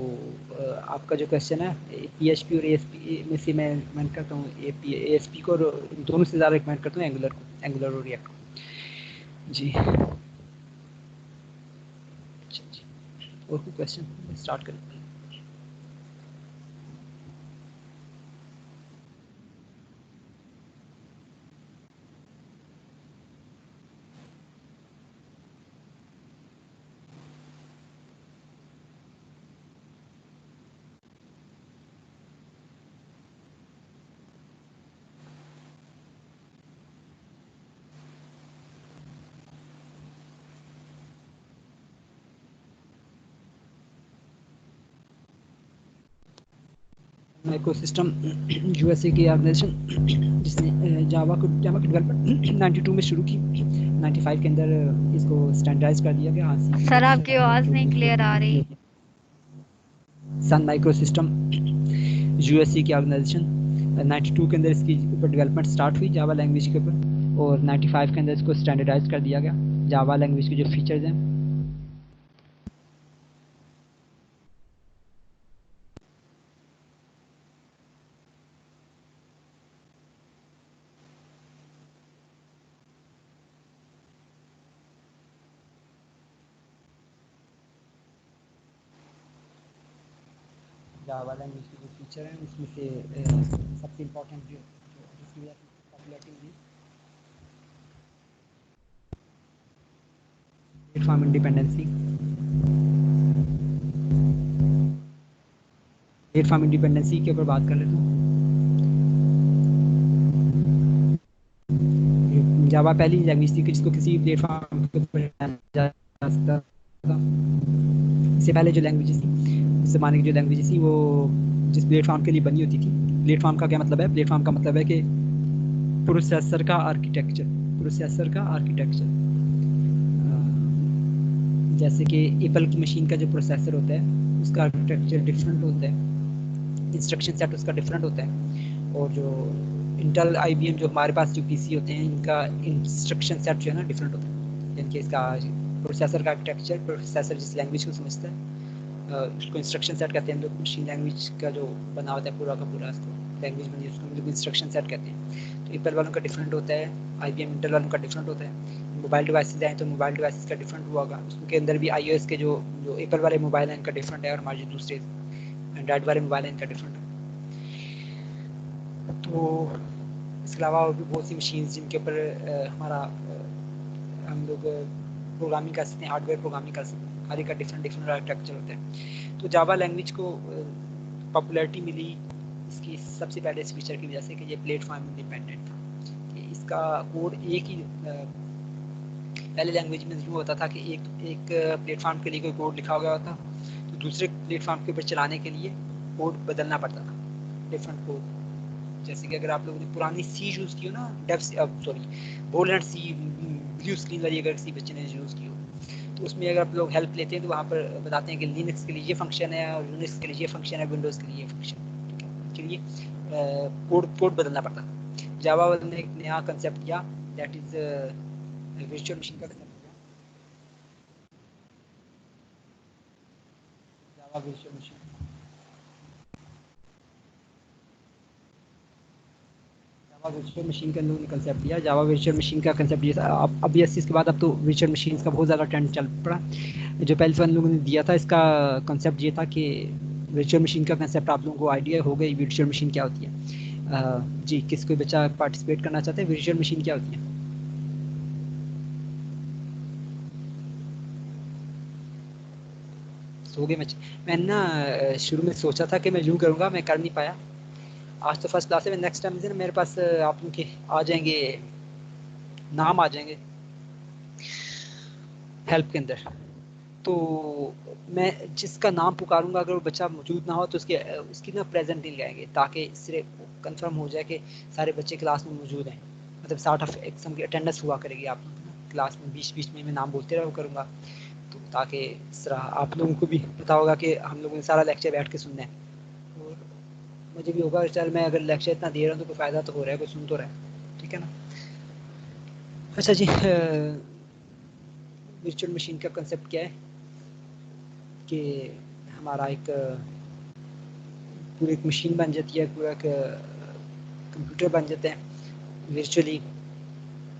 आपका जो क्वेश्चन है PHP और ASP में से मैं रिकमेंड करता हूँ ASP को, और इन दोनों से ज़्यादा रिकमेंड करता हूँ एंगुलर को, एंगुलर और रिएक्ट को। जी अच्छा जी, और कोई क्वेश्चन स्टार्ट करें? माइक्रोसिस्टम USA की ऑर्गेनाइजेशन जिसने जावा की डेवलपमेंट 92 में शुरू की, 95 के अंदर इसको स्टैंडर्डाइज कर दिया गया। हाँ, सर आपकी आवाज नहीं क्लियर आ रही। सन माइक्रोसिस्टम USA की ऑर्गेनाइजेशन 92 के अंदर इसकी ऊपर डेवलपमेंट स्टार्ट हुई जावा लैंग्वेज के ऊपर, और 95 के अंदर इसको स्टैंडर्डाइज कर दिया गया। जावा लैंग्वेज के जो फीचर्स हैं, जावा लैंग्वेज के जो फीचर हैं उसमें से सबसे इम्पोर्टेंट जो जिसकी पॉपुलैरिटी हुई, प्लेटफॉर्म इंडिपेंडेंसी। प्लेटफॉर्म इंडिपेंडेंसी के ऊपर बात कर लेते हैं। जावा पहली लैंग्वेज थी कि जिसको किसी प्लेटफॉर्म के ऊपर जा सकता था। इससे पहले जो लैंग्वेजेस थी, उस ज़माने की जो लैंग्वेजेस थी, वो जिस प्लेटफॉर्म के लिए बनी होती थी। प्लेटफॉर्म का क्या मतलब है? प्लेटफॉर्म का मतलब है कि प्रोसेसर का आर्किटेक्चर, प्रोसेसर का आर्किटेक्चर। जैसे कि एप्पल की मशीन का जो प्रोसेसर होता है उसका आर्किटेक्चर डिफरेंट होता है, इंस्ट्रक्शन सेट उसका डिफरेंट होता है। और जो इंटेल IBM जो हमारे पास जो PC होते हैं, इनका इंस्ट्रक्शन सेट जो है ना डिफरेंट होता है। यानी कि इसका प्रोसेसर का आर्किटेक्चर, प्रोसेसर जिस लैंग्वेज को समझता है उसको इंस्ट्रक्शन सेट कहते हैं हम लोग। मशीन लैंग्वेज का जो बना होता है पूरा का पूरा लैंग्वेज बनी, उसको हम लोग इंस्ट्रक्शन सेट कहते हैं। तो एप्पल वालों का डिफरेंट होता है, IBM इंटेल वालों का डिफरेंट होता है। मोबाइल डिवाइसेज आए तो मोबाइल डिवाइसेज का डिफरेंट हुआ होगा, उसके अंदर भी iOS के जो जो एप्पल वाले मोबाइल हैं इनका डिफरेंट है, और हमारे जो दूसरे एंड्रॉइड वाले मोबाइल हैं इनका डिफरेंट है। तो इसके अलावा और भी बहुत सी मशीन्स जिनके ऊपर हमारा हम लोग प्रोग्रामिंग कर सकते हैं, हार्डवेयर प्रोग्रामिंग कर सकते हैं, हर एक का डिफरेंट डिफरेंट आर्किटेक्चर होता है। तो जावा लैंग्वेज को पॉपुलैरिटी मिली इसकी सबसे पहले इस फीचर की वजह से कि ये प्लेटफॉर्म इंडिपेंडेंट था, कि इसका कोड एक ही पहले लैंग्वेज में यूँ होता था कि एक प्लेटफॉर्म के लिए कोई कोड लिखा गया होता, तो दूसरे प्लेटफॉर्म के ऊपर चलाने के लिए कोड बदलना पड़ता था, डिफरेंट कोड। जैसे कि अगर आप लोगों ने पुरानी सी यूज़ की हो ना, बोलेंट सी, ब्लू स्क्रीन वाली अगर सी बच्चे ने यूज़ की हो, तो उसमें अगर आप लोग हेल्प लेते हैं तो वहाँ पर बताते हैं कि लिनक्स के लिए ये फंक्शन है, और यूनिक्स के लिए ये फंक्शन है, विंडोज़ के लिए ये फंक्शन है, ठीक है। उसके लिए कोड बदलना पड़ता था। जावा ने एक नया कंसेप्ट किया, दैट इज़ वर्चुअल मशीन का कंसेप्ट किया, Java virtual machine. Virtual machine का लोगों ने कंसेप्ट दिया। जावा वर्चुअल मशीन का कंसेप्ट ये था। अब अभी 80 के बाद अब तो वर्चुअल मशीन का बहुत ज़्यादा ट्रेंड चल पड़ा। जो पहले वन लोगों ने दिया था इसका कंसेप्ट ये था कि वर्चुअल मशीन का कंसेप्ट आप लोगों को आइडिया हो गई वर्चुअल मशीन क्या होती है। जी, किस कोई बच्चा पार्टिसिपेट करना चाहते हैं? वर्चुअल मशीन क्या होती है? सो गए मैंने ना शुरू में सोचा था कि मैं यूँ करूँगा, मैं कर नहीं पाया। आज तो फर्स्ट क्लास है। नेक्स्ट टाइम से ना मेरे पास आप लोग के आ जाएंगे, नाम आ जाएंगे हेल्प के अंदर। तो मैं जिसका नाम पुकारूंगा अगर वो बच्चा मौजूद ना हो तो उसकी ना प्रेजेंट नहीं लगाएंगे, ताकि इससे कंफर्म हो जाए कि सारे बच्चे क्लास में मौजूद हैं। मतलब सार्ट ऑफ एग्जाम की अटेंडेंस हुआ करेगी आप लोग ना क्लास में। बीच बीच में मैं नाम बोलते रहा करूँगा, तो ताकि इस तरह आप लोगों को भी पता होगा कि हम लोगों ने सारा लेक्चर बैठ के सुनना है। और मुझे भी होगा चल मैं अगर लेक्चर इतना दे रहा हूँ तो कोई फ़ायदा तो हो रहा है, कोई सुन तो रहा है, ठीक है ना। अच्छा जी, वर्चुअल मशीन का कंसेप्ट क्या है कि हमारा एक पूरी एक मशीन बन जाती है, पूरा एक कंप्यूटर बन जाता है वर्चुअली।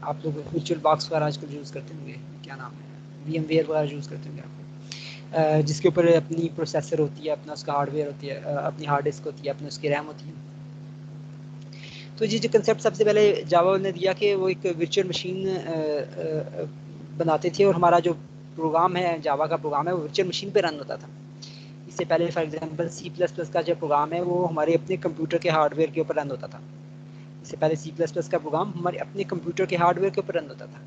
आप लोग वर्चुअल बॉक्स वगैरह आजकल यूज़ करते होंगे, क्या नाम है, VMware वगैरह यूज़ करते होंगे आपको, जिसके ऊपर अपनी प्रोसेसर होती है, अपना उसका हार्डवेयर होती है, अपनी हार्ड डिस्क होती है, अपनी उसकी रैम होती है। तो ये जो कंसेप्ट सबसे पहले जावा ने दिया कि वो एक वर्चुअल मशीन बनाते थे, और हमारा जो प्रोग्राम है, जावा का प्रोग्राम है, वो वर्चुअल मशीन पे रन होता था। इससे पहले फॉर एग्जांपल C++ का जो प्रोग्राम है वो हमारे अपने कंप्यूटर के हार्डवेयर के ऊपर रन होता था। इससे पहले C++ का प्रोग्राम हमारे अपने कंप्यूटर के हार्डवेयर के ऊपर रन होता था।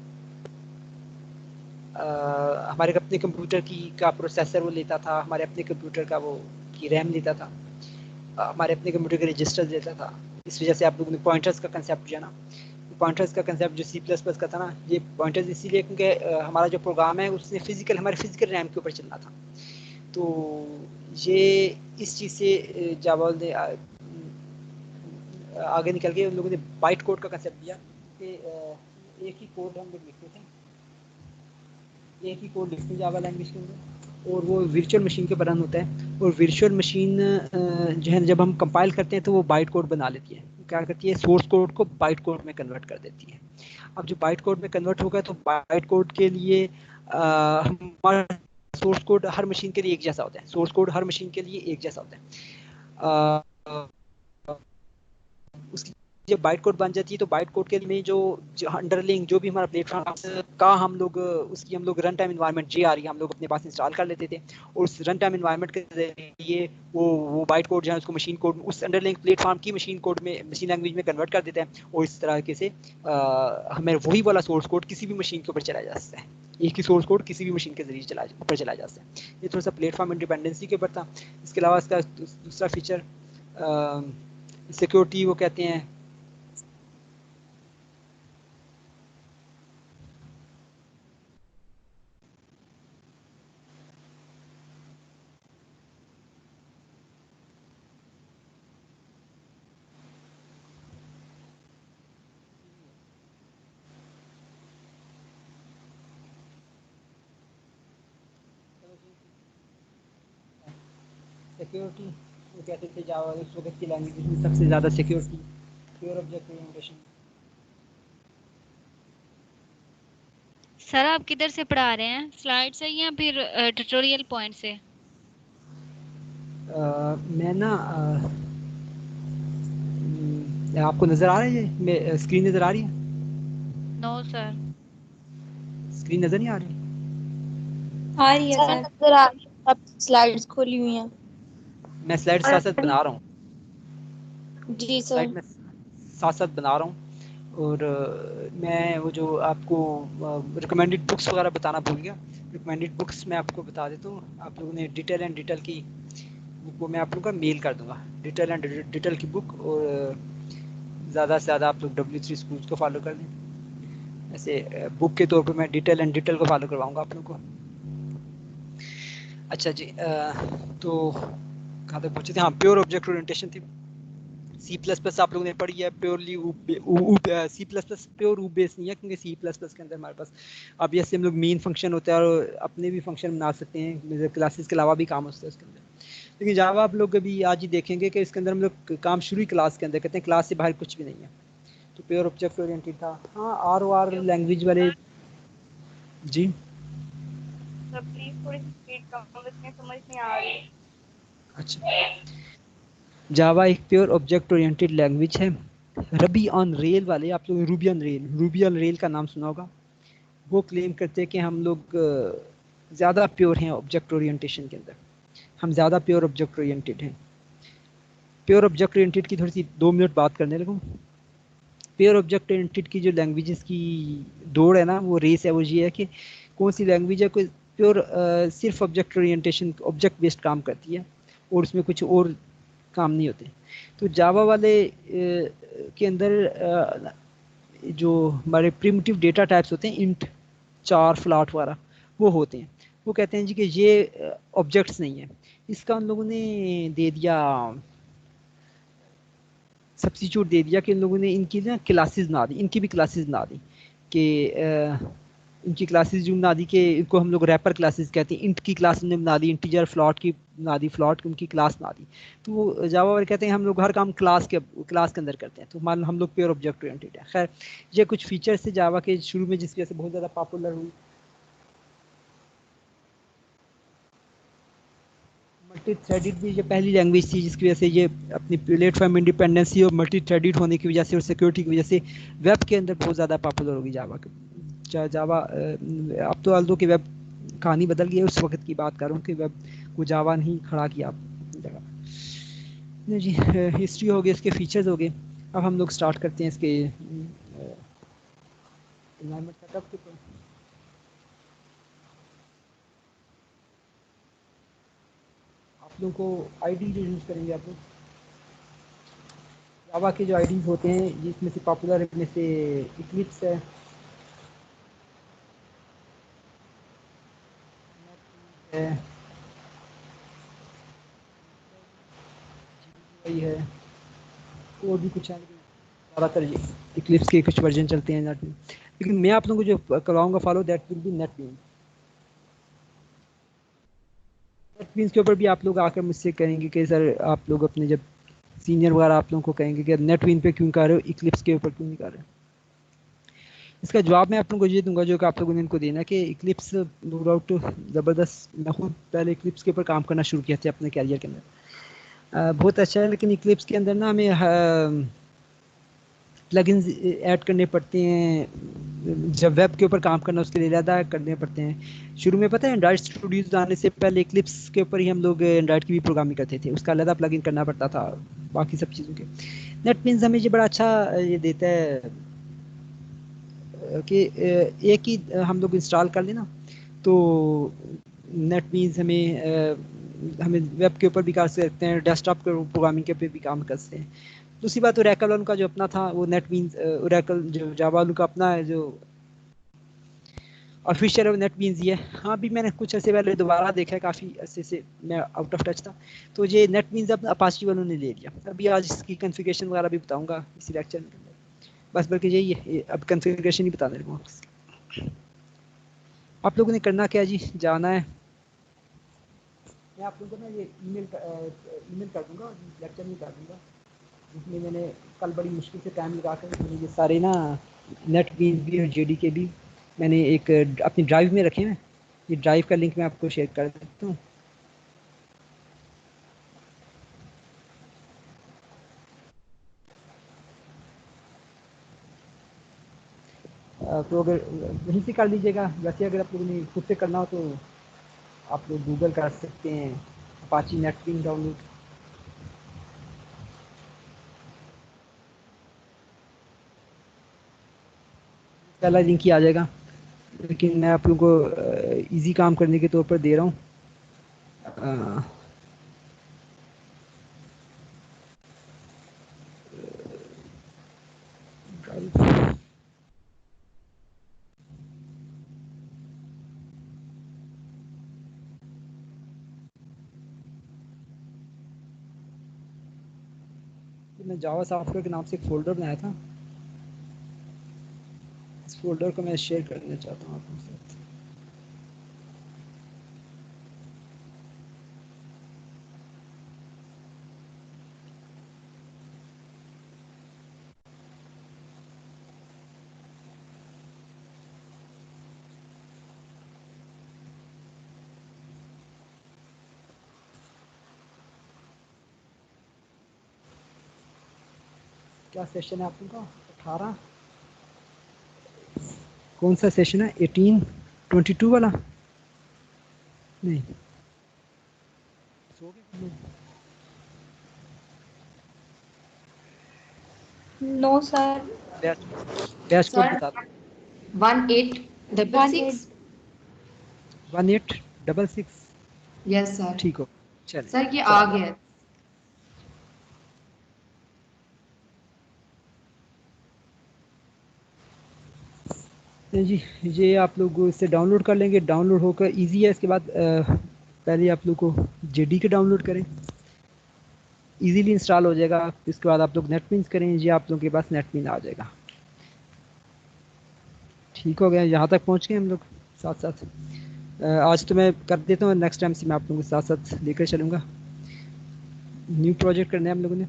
हमारे अपने कंप्यूटर का प्रोसेसर वो लेता था, हमारे अपने कंप्यूटर का वो की रैम लेता था, हमारे अपने कंप्यूटर के रजिस्टर देता था। इस वजह से आप लोगों ने पॉइंटर्स का कंसेप्ट जो है ना, पॉइंटर्स का कंसेप्ट जो C++ का था ना, ये पॉइंटर्स इसीलिए क्योंकि हमारा जो प्रोग्राम है उसने हमारे फिजिकल रैम के ऊपर चलना था। तो ये इस चीज़ से जावा ने आगे निकल के उन लोगों ने बाइट कोड का कंसेप्ट दिया कि एक ही कोड हम लोग लिखते थे, एक ही कोड लिखते जावा लैंग्वेज के अंदर, और वो वर्चुअल मशीन के ऊपर रन होता है। और वर्चुअल मशीन जो है जब हम कंपाइल करते हैं तो वो बाइट कोड बना लेती है। क्या करती है, सोर्स कोड को बाइट कोड में कन्वर्ट कर देती है। अब जो बाइट कोड में कन्वर्ट होगा तो बाइट कोड के लिए हमारा सोर्स कोड हर मशीन के लिए एक जैसा होता है। सोर्स कोड हर मशीन के लिए एक जैसा होता है। उसकी जब बाइट कोड बन जाती है तो बाइट कोड के लिए जो अंडरलिंग जो भी हमारा प्लेटफॉर्म का हम लोग रन टाइम इन्वायरमेंट JRE हम लोग अपने पास इंस्टॉल कर लेते थे, और उस रन टाइम इन्वायरमेंट के जरिए वो बाइट कोड जो है उसको मशीन कोड उस अंडरलिंग प्लेटफॉर्म की मशीन कोड में, मशीन लैंग्वेज में कन्वर्ट कर देता है। और इस तरह से हमें वही वाला सोर्स कोड किसी भी मशीन के ऊपर चलाया जा सकता है। एक ही सोर्स कोड किसी भी मशीन के जरिए ऊपर चलाया जा सकता है। ये थोड़ा सा प्लेटफॉर्म इंडिपेंडेंसी के ऊपर था। इसके अलावा इसका दूसरा फीचर सिक्योरिटी वो कहते हैं। सिक्योरिटी वो कहते थे जावा उस वक्त की लैंग्वेज में सबसे ज़्यादा security, pure object orientation. Sir आप किधर से पढ़ा रहे हैं, स्लाइड से या फिर ट्यूटोरियल पॉइंट से? मैं ना आपको नज़र आ रहा है, ये स्क्रीन नज़र आ रही है? No sir. स्क्रीन नज़र नहीं आ रही? आ रही है सर सर। नजर आ रही है, अब स्लाइड्स खोली हुई हैं। मैं स्लाइड साथ साथ बना रहा हूँ, जी स्लाइड सर। में साथ साथ बना रहा हूँ। और मैं वो जो आपको रिकमेंडेड बुक्स वगैरह बताना भूल गया। रिकमेंडेड बुक्स मैं आपको बता देता हूँ। आप लोगों ने डिटेल एंड डिटेल की बुक को मैं आप लोगों का मेल कर दूंगा, डिटेल एंड डिटेल की बुक। और ज़्यादा से ज़्यादा आप लोग W3 स्कूल्स को फॉलो कर दें। ऐसे बुक के तौर पे मैं डिटेल एंड डिटेल को फॉलो करवाऊंगा आप लोगों को। अच्छा जी, तो कहाँ तक पहुँचे थे? हाँ, प्योर ऑब्जेक्ट ओरिएंटेशन थी। C++ आप लोगों ने पढ़ी है, प्योरली C++ प्योर ऊप बेस नहीं है, क्योंकि C++ के अंदर हमारे पास अब ये हम लोग मेन फंक्शन होता है और अपने भी फंक्शन बना सकते हैं, क्लासेस के अलावा भी काम होता है उसके अंदर। लेकिन जावा आप लोग अभी आज ही देखेंगे कि इसके अंदर हम लोग काम शुरू ही क्लास के अंदर करते हैं, क्लास से बाहर कुछ भी नहीं है। तो प्योर ऑब्जेक्ट ओरिएंटेड था। हाँ, आर ओ आर लैंग्वेज वाले जी। सर प्लीज थोड़ी स्पीड कम रखें, समझ नहीं आ रही। अच्छा, जावा एक प्योर ऑब्जेक्ट ओरिएंटेड लैंग्वेज है। रबी ऑन रेल वाले, आप लोग रूबी ऑन रेल का नाम सुना होगा। वो क्लेम करते हैं कि हम लोग ज़्यादा प्योर हैं ऑब्जेक्ट ओरिएंटेशन के अंदर, हम ज़्यादा प्योर ऑब्जेक्ट ओरिएंटेड हैं। प्योर ऑब्जेक्ट ओरिएंटेड की थोड़ी सी 2 मिनट बात करने लगूँ। प्योर ऑब्जेक्ट ओरिएंटेड की जो लैंग्वेजेस की दौड़ है ना, वो रेस है, वो ये है कि कौन सी लैंग्वेज है कोई प्योर सिर्फ ऑब्जेक्ट ओरिएंटेशन, ऑब्जेक्ट बेस्ड काम करती है और उसमें कुछ और काम नहीं होते। तो जावा वाले के अंदर जो हमारे प्रिमिटिव डेटा टाइप्स होते हैं, इंट, चार, फ्लॉट वगैरह, वो होते हैं। वो कहते हैं जी कि ये ऑब्जेक्ट्स नहीं है। इसका उन लोगों ने दे दिया, सब्स्टिट्यूट दे दिया कि इन लोगों ने इनकी ना क्लासेस बना दी, इनकी भी क्लासेस बना दी कि इनकी क्लासेस जो बना दी कि इनको हम लोग रैपर क्लासेस कहते हैं। इंट की क्लास ने बना दी, इंटीजर फ्लॉट की बना दी, फ्लॉट की उनकी क्लास बना दी। तो वो जावा वाले कहते हैं हम लोग हर काम क्लास के अंदर करते हैं, तो मान लो हम लोग प्योर ऑब्जेक्ट ओरिएंटेड है। खैर, ये कुछ फीचर्स थे जावा के शुरू में जिसकी वजह से बहुत ज़्यादा पॉपुलर हुई। मल्टी थ्रेडेड भी ये पहली लैंग्वेज थी जिसकी वजह से ये अपनी प्लेटफॉर्म इंडिपेंडेंसी और मल्टी थ्रेडेड होने की वजह से और सिक्योरिटी की वजह से वेब के अंदर बहुत ज़्यादा पॉपुलर होगी जावा। जावा अब तो आल्दो के वेब कहानी बदल गई है, उस वक्त की बात कर रहा हूँ कि वेब को जावा नहीं खड़ा किया अपनी जगह। नहीं जी, हिस्ट्री हो गई, इसके फीचर्स हो गए। अब हम लोग स्टार्ट करते हैं इसके एनवायरनमेंट सेटअप के ऊपर। आप लोगों को आईडी जो यूज़ करेंगे आप लोग, जावा के जो आईडीज होते हैं जिसमें से पॉपुलर में से इक्लिप्स है, वही है, और भी कुछ है, लेकिन ज़्यादातर इक्लिप्स के कुछ वर्जन चलते हैं नेट में। लेकिन मैं आप लोगों को जो करवाऊंगा follow, that will be NetBeans. NetBeans के ऊपर भी आप लोग आकर मुझसे कहेंगे कि सर आप लोग अपने जब सीनियर वगैरह आप लोगों को कहेंगे कि नेटबीन पे क्यों कर रहे हो, इक्लिप्स के ऊपर क्यों नहीं कर रहे हो। इसका जवाब मैं आप लोगों को ये दूंगा जो कि आप लोगों ने इनको देना कि इक्लिप्स नो डाउट ज़बरदस्त, मैं खुद पहले इक्लिप्स के ऊपर काम करना शुरू किया था अपने कैरियर के अंदर, बहुत अच्छा है। लेकिन इक्लिप्स के अंदर ना हमें प्लगइन्स ऐड करने पड़ते हैं, जब वेब के ऊपर काम करना उसके लिए ज़्यादा करने पड़ते हैं। शुरू में पता है एंड्रॉइड स्टूडियोज आने से पहले इक्लिप्स के ऊपर ही हम लोग एंड्रॉइड की भी प्रोग्रामिंग करते थे, उसका अलग प्लगइन करना पड़ता था बाकी सब चीज़ों के। नेटबीन्स हमें ये बड़ा अच्छा ये देता है कि एक ही हम लोग इंस्टॉल कर लेना तो नेटबीन्स हमें वेब के ऊपर भी कर सकते हैं, डेस्कटॉप के प्रोग्रामिंग के पे भी काम कर सकते हैं। दूसरी बात ओरेकल उनका जो अपना था वो नेटबीन्स, ओरेकल जो जावा उनका अपना है जो ऑफिशियल नेटबीन्स ही है। हाँ, अभी मैंने कुछ ऐसे पहले दोबारा देखा है, काफ़ी ऐसे से मैं आउट ऑफ टच था, तो ये नेटबीन्स अब अपाची वालों ने ले लिया। अभी आज इसकी कॉन्फ़िगरेशन वगैरह भी बताऊंगा इसी लेक्चर में। बस बल्कि यही है, अब कॉन्फ़िगरेशन ही बताने लगूँ। आप लोगों ने करना क्या जी, जाना है, मैं आप लोगों को ना ये ईमेल कर दूंगा, लेक्चर में कर दूंगा, जिसमें मैंने कल बड़ी मुश्किल से टाइम लगा कर मैंने ये सारे ना नेट बीन्स भी और जेडी के भी मैंने एक अपनी ड्राइव में रखे हैं। ये ड्राइव का लिंक मैं आपको शेयर कर देता हूँ। तो अगर वहीं से कर लीजिएगा, वैसे अगर आप लोगों ने खुद से करना हो तो आप लोग गूगल कर सकते हैं अपाची नेट बीन डाउनलोड। पहला लिंक ही आ जाएगा, लेकिन मैं आप लोगों को इजी काम करने के तौर पर दे रहा हूँ। मैं जावा सॉफ्टवेयर के नाम से एक फ़ोल्डर बनाया था, इस फ़ोल्डर को मैं शेयर करना चाहता हूँ आप लोगों के साथ। क्या सेशन है आप लोगों का? 18 कौन सा सेशन है? 18 22 वाला? नहीं, सो गए तुम लोग? No sir. Batch code sir बता दो। 1866। 1866। Yes sir. ठीक हो, चले सर ये आ चलो। गया। तो जी ये आप लोग इससे डाउनलोड कर लेंगे, डाउनलोड होकर इजी है। इसके बाद पहले आप लोग को जेडी के डाउनलोड करें, इजीली इंस्टॉल हो जाएगा। इसके बाद आप लोग नेटबीन्स करें, ये आप लोगों के पास नेटबीन आ जाएगा। ठीक हो गया, यहाँ तक पहुँच गए हम लोग साथ साथ। आज तो मैं कर देता हूँ, नेक्स्ट टाइम से मैं आप लोगों के साथ साथ लेकर चलूँगा। न्यू प्रोजेक्ट करना है हम लोगों ने।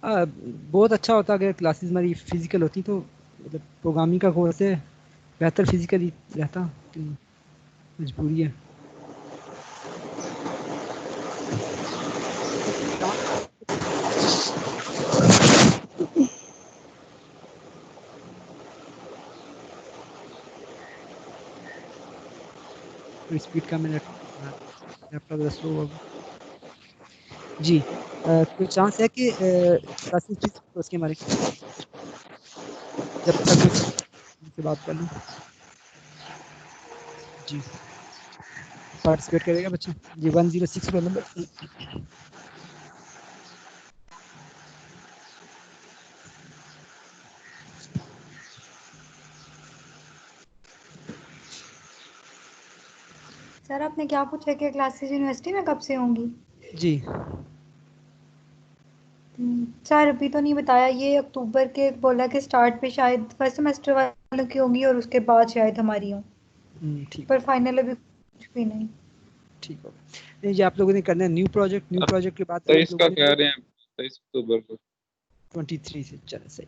बहुत अच्छा होता अगर क्लासेस हमारी फिजिकल होती, तो मतलब प्रोग्रामिंग का कोर्स है, बेहतर फिजिकली रहता, लेकिन मजबूरी है। स्पीड का मैंने लैपटॉप स्लो होगा जी। कोई चांस है कि क्लासेस फिजिकल उसके हमारे, जब तक मैं उनसे बात कर लूँ जी। पार्टिसिपेट करेगा बच्चा जी? 106 रोल नंबर। सर आपने क्या पूछा कि क्लासेस यूनिवर्सिटी में कब से होंगी? जी सर अभी तो नहीं बताया, ये अक्टूबर के बोला कि स्टार्ट पे शायद फर्स्ट सेमेस्टर वालों की होंगी और उसके बाद शायद हमारी हो, ठीक पर फाइनल अभी कुछ भी नहीं। ठीक होगा। नहीं जी, आप लोगों ने करना है न्यू प्रोजेक्ट। न्यू प्रोजेक्ट के बाद आप 23 का लोगों ने कह रहे हैं, 23 अक्टूबर को। 23 से चले सही।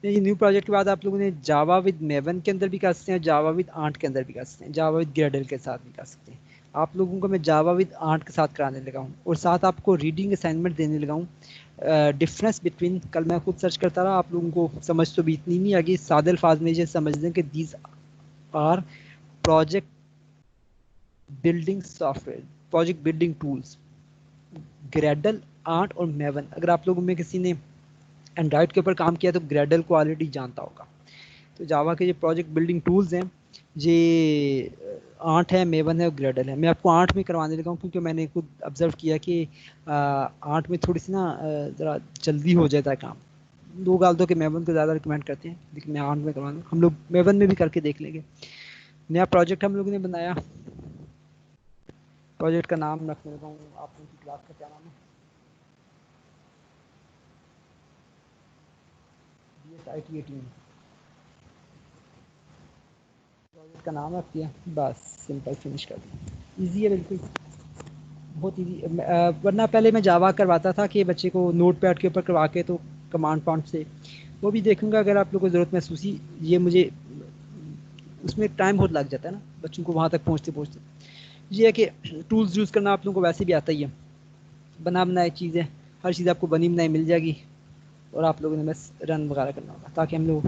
नहीं, न्यू प्रोजेक्ट के बाद आप लोगों ने जावा विद मेवन के अंदर भी कर सकते हैं, जावा विद आंट के अंदर भी कर सकते हैं, जावा विद ग्रेडल के साथ भी कर सकते हैं। आप लोगों को मैं जावा विद आंट के साथ कराने लगा हूँ, और साथ आपको रीडिंग असाइनमेंट देने लगा हूँ। डिफरेंस बिटवीन, कल मैं खुद सर्च करता रहा, आप लोगों को समझ तो भी इतनी नहीं आ गई, सादे अल्फाज में ये समझ लें कि these are project building software, project building tools. Gradle, Ant और मेवन, अगर आप लोगों में किसी ने एंड्रॉइड के ऊपर काम किया तो ग्रेडल को ऑलरेडी जानता होगा। तो जावा के जो प्रोजेक्ट बिल्डिंग टूल्स हैं, ये आंट है, मेवन है और ग्रेडल है। मैं आपको आंट में करवाने लगा हूँ, क्योंकि मैंने खुद ऑब्जर्व किया कि आंट में थोड़ी सी ना ज़रा जल्दी हो जाता है काम। लोग गाल दो कि मेवन को ज़्यादा रिकमेंड करते हैं, लेकिन मैं आंट में करवाऊँ। हम लोग मेवन में भी करके देख लेंगे। नया प्रोजेक्ट हम लोगों ने बनाया, प्रोजेक्ट का नाम रखने लगा हूँ। आप लोगों की क्लास का क्या नाम है? BSIT 18 प्रोजेक्ट का नाम रख दिया, बस सिंपल फिनिश कर दिया। ईजी है बिल्कुल, बहुत ईजी। वरना पहले मैं जावा करवाता था कि बच्चे को नोट पैड के ऊपर करवा के, तो कमांड प्रॉम्प्ट से वो भी देखूंगा अगर आप लोगों को ज़रूरत महसूस हुई। ये मुझे उसमें टाइम बहुत लग जाता है ना बच्चों को वहाँ तक पहुँचते पहुँचते। ये है कि टूल्स यूज़ करना आप लोगों को वैसे भी आता ही है, बना बनाई चीज़ें, हर चीज़ आपको बनी बनाई मिल जाएगी, और आप लोगों ने बस रन वगैरह करना होगा, ताकि हम लोग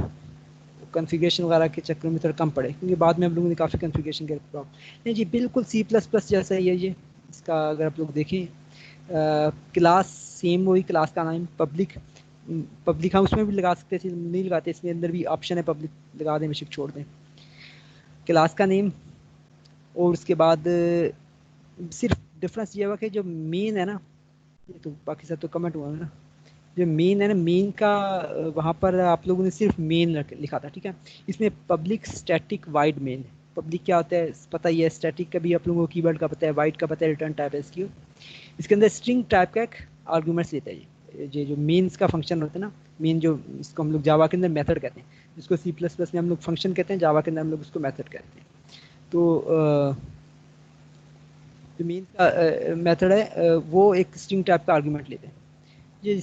कॉन्फ़िगरेशन वगैरह के चक्कर में थोड़ा कम पड़े, क्योंकि बाद में हम लोगों ने काफ़ी कॉन्फ़िगरेशन के प्रॉब्लम। नहीं जी, बिल्कुल C++ जैसा ही है ये। इसका अगर आप लोग देखें, क्लास सेम, वही क्लास का नाम पब्लिक। पब्लिक हम उसमें भी लगा सकते थे, नहीं लगाते, इसमें अंदर भी ऑप्शन है पब्लिक लगा दें, बेशक छोड़ दें। क्लास का नेम, और उसके बाद सिर्फ डिफरेंस ये हुआ कि जो मेन है ना, ये तो बाकी सब तो कमेंट हुआ है ना, जो मेन है ना, मेन का वहाँ पर आप लोगों ने सिर्फ मेन लिखा था, ठीक है। इसमें public static wide main. Public क्या होता है पता ही है, स्टैटिक का भी आप लोगों को कीवर्ड का पता है, वाइड का पता है, रिटर्न टाइप है इसकी। इसके अंदर स्ट्रिंग टाइप का एक आर्गूमेंट्स लेता है ये जो मेन्स का फंक्शन होता है ना, मेन जो, इसको हम लोग जावा के अंदर मेथड कहते हैं, जिसको C++ में हम लोग फंक्शन कहते हैं, जावा के अंदर हम लोग उसको मेथड कहते हैं। तो जो मेन का मेथड है वो एक स्ट्रिंग टाइप का आर्गूमेंट लेते हैं। ये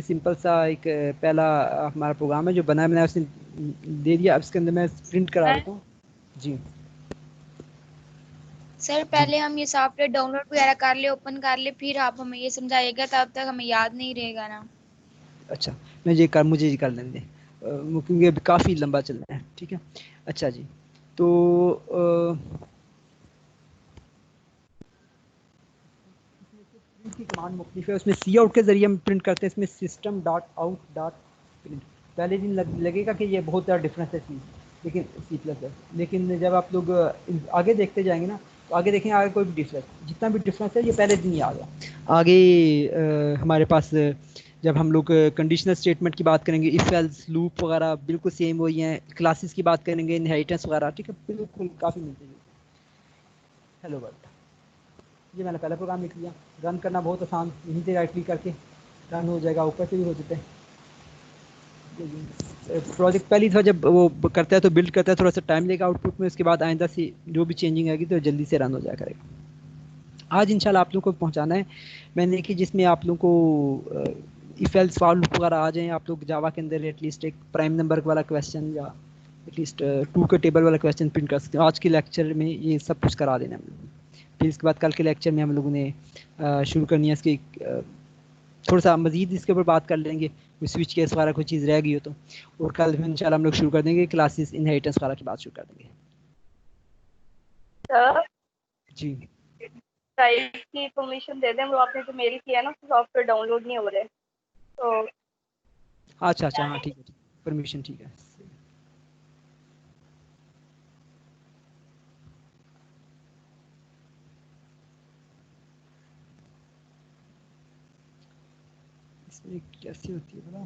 सिंपल सा एक पहला हमारा प्रोग्राम है जो बनाया उसने दे दिया। अब इसके अंदर मैं प्रिंट करा देता हूँ जी। सर पहले हम ये सॉफ्टवेयर डाउनलोड वगैरह कर ले, ओपन कर ले, फिर आप हमें ये समझाइएगा, तब तक हमें याद नहीं रहेगा ना। अच्छा मुझे ये कर लेने दें, क्योंकि अभी काफ़ी लंबा चल रहा है। ठीक है, अच्छा जी। तो प्रिंट की कमांड मुख्तलिफ है, उसमें सी आउट के ज़रिए हम प्रिंट करते हैं, इसमें system dot out dot print. पहले दिन लगेगा कि ये बहुत ज़्यादा डिफरेंस है सी, लेकिन C++, लेकिन जब आप लोग आगे देखते जाएंगे ना, तो आगे देखेंगे आगे कोई भी डिफरेंस, जितना भी डिफरेंस है ये पहले दिन ही आ गया। आगे हमारे पास जब हम लोग कंडीशनल स्टेटमेंट की बात करेंगे, इफ एल्स लूप वगैरह बिल्कुल सेम वही हैं, क्लासेस की बात करेंगे, इनहेरिटेंस वगैरह, ठीक है, बिल्कुल काफ़ी मिलते हैं। हेलो वर्ल्ड, ये मैंने पहला प्रोग्राम लिख लिया। रन करना बहुत आसान, यहीं से राइट क्लिक करके रन हो जाएगा, ऊपर से भी हो जाता है। प्रोजेक्ट पहली दफ़ा जब वो करता है तो बिल्ड करता है, थोड़ा सा टाइम लेगा आउटपुट में, उसके बाद आइंदा से जो भी चेंजिंग आएगी तो जल्दी से रन हो जाया करेगा। आज इंशाल्लाह आप लोगों को पहुंचाना है मैंने कि जिसमें आप लोगों को इफ एल्स फॉर लूप वगैरह आ जाएं, आप लोग जावा के अंदर एटलीस्ट एक प्राइम नंबर वाला क्वेश्चन या एटलीस्ट 2 के टेबल वाला क्वेश्चन प्रिंट कर सकते हैं। आज के लेक्चर में ये सब कुछ करा देना है। फिर इसके बाद कल के लेक्चर में हम लोगों ने शुरू करनी है इसकी थोड़ा सा मज़ीद इसके ऊपर बात कर लेंगे, स्विच केस वगैरह कोई चीज़ रह गई हो तो, और कल फिर इंशाल्लाह हम लोग शुरू कर देंगे क्लासेस इनहेरिटेंस वगैरह की बात शुरू कर देंगे सर जी। साइट की परमिशन दे दें, वो आपने जो मेल किया ना, सॉफ्टवेयर डाउनलोड नहीं हो रहे तो। अच्छा हाँ ठीक है, परमिशन ठीक है। इसमें कैसे होती है बड़ा,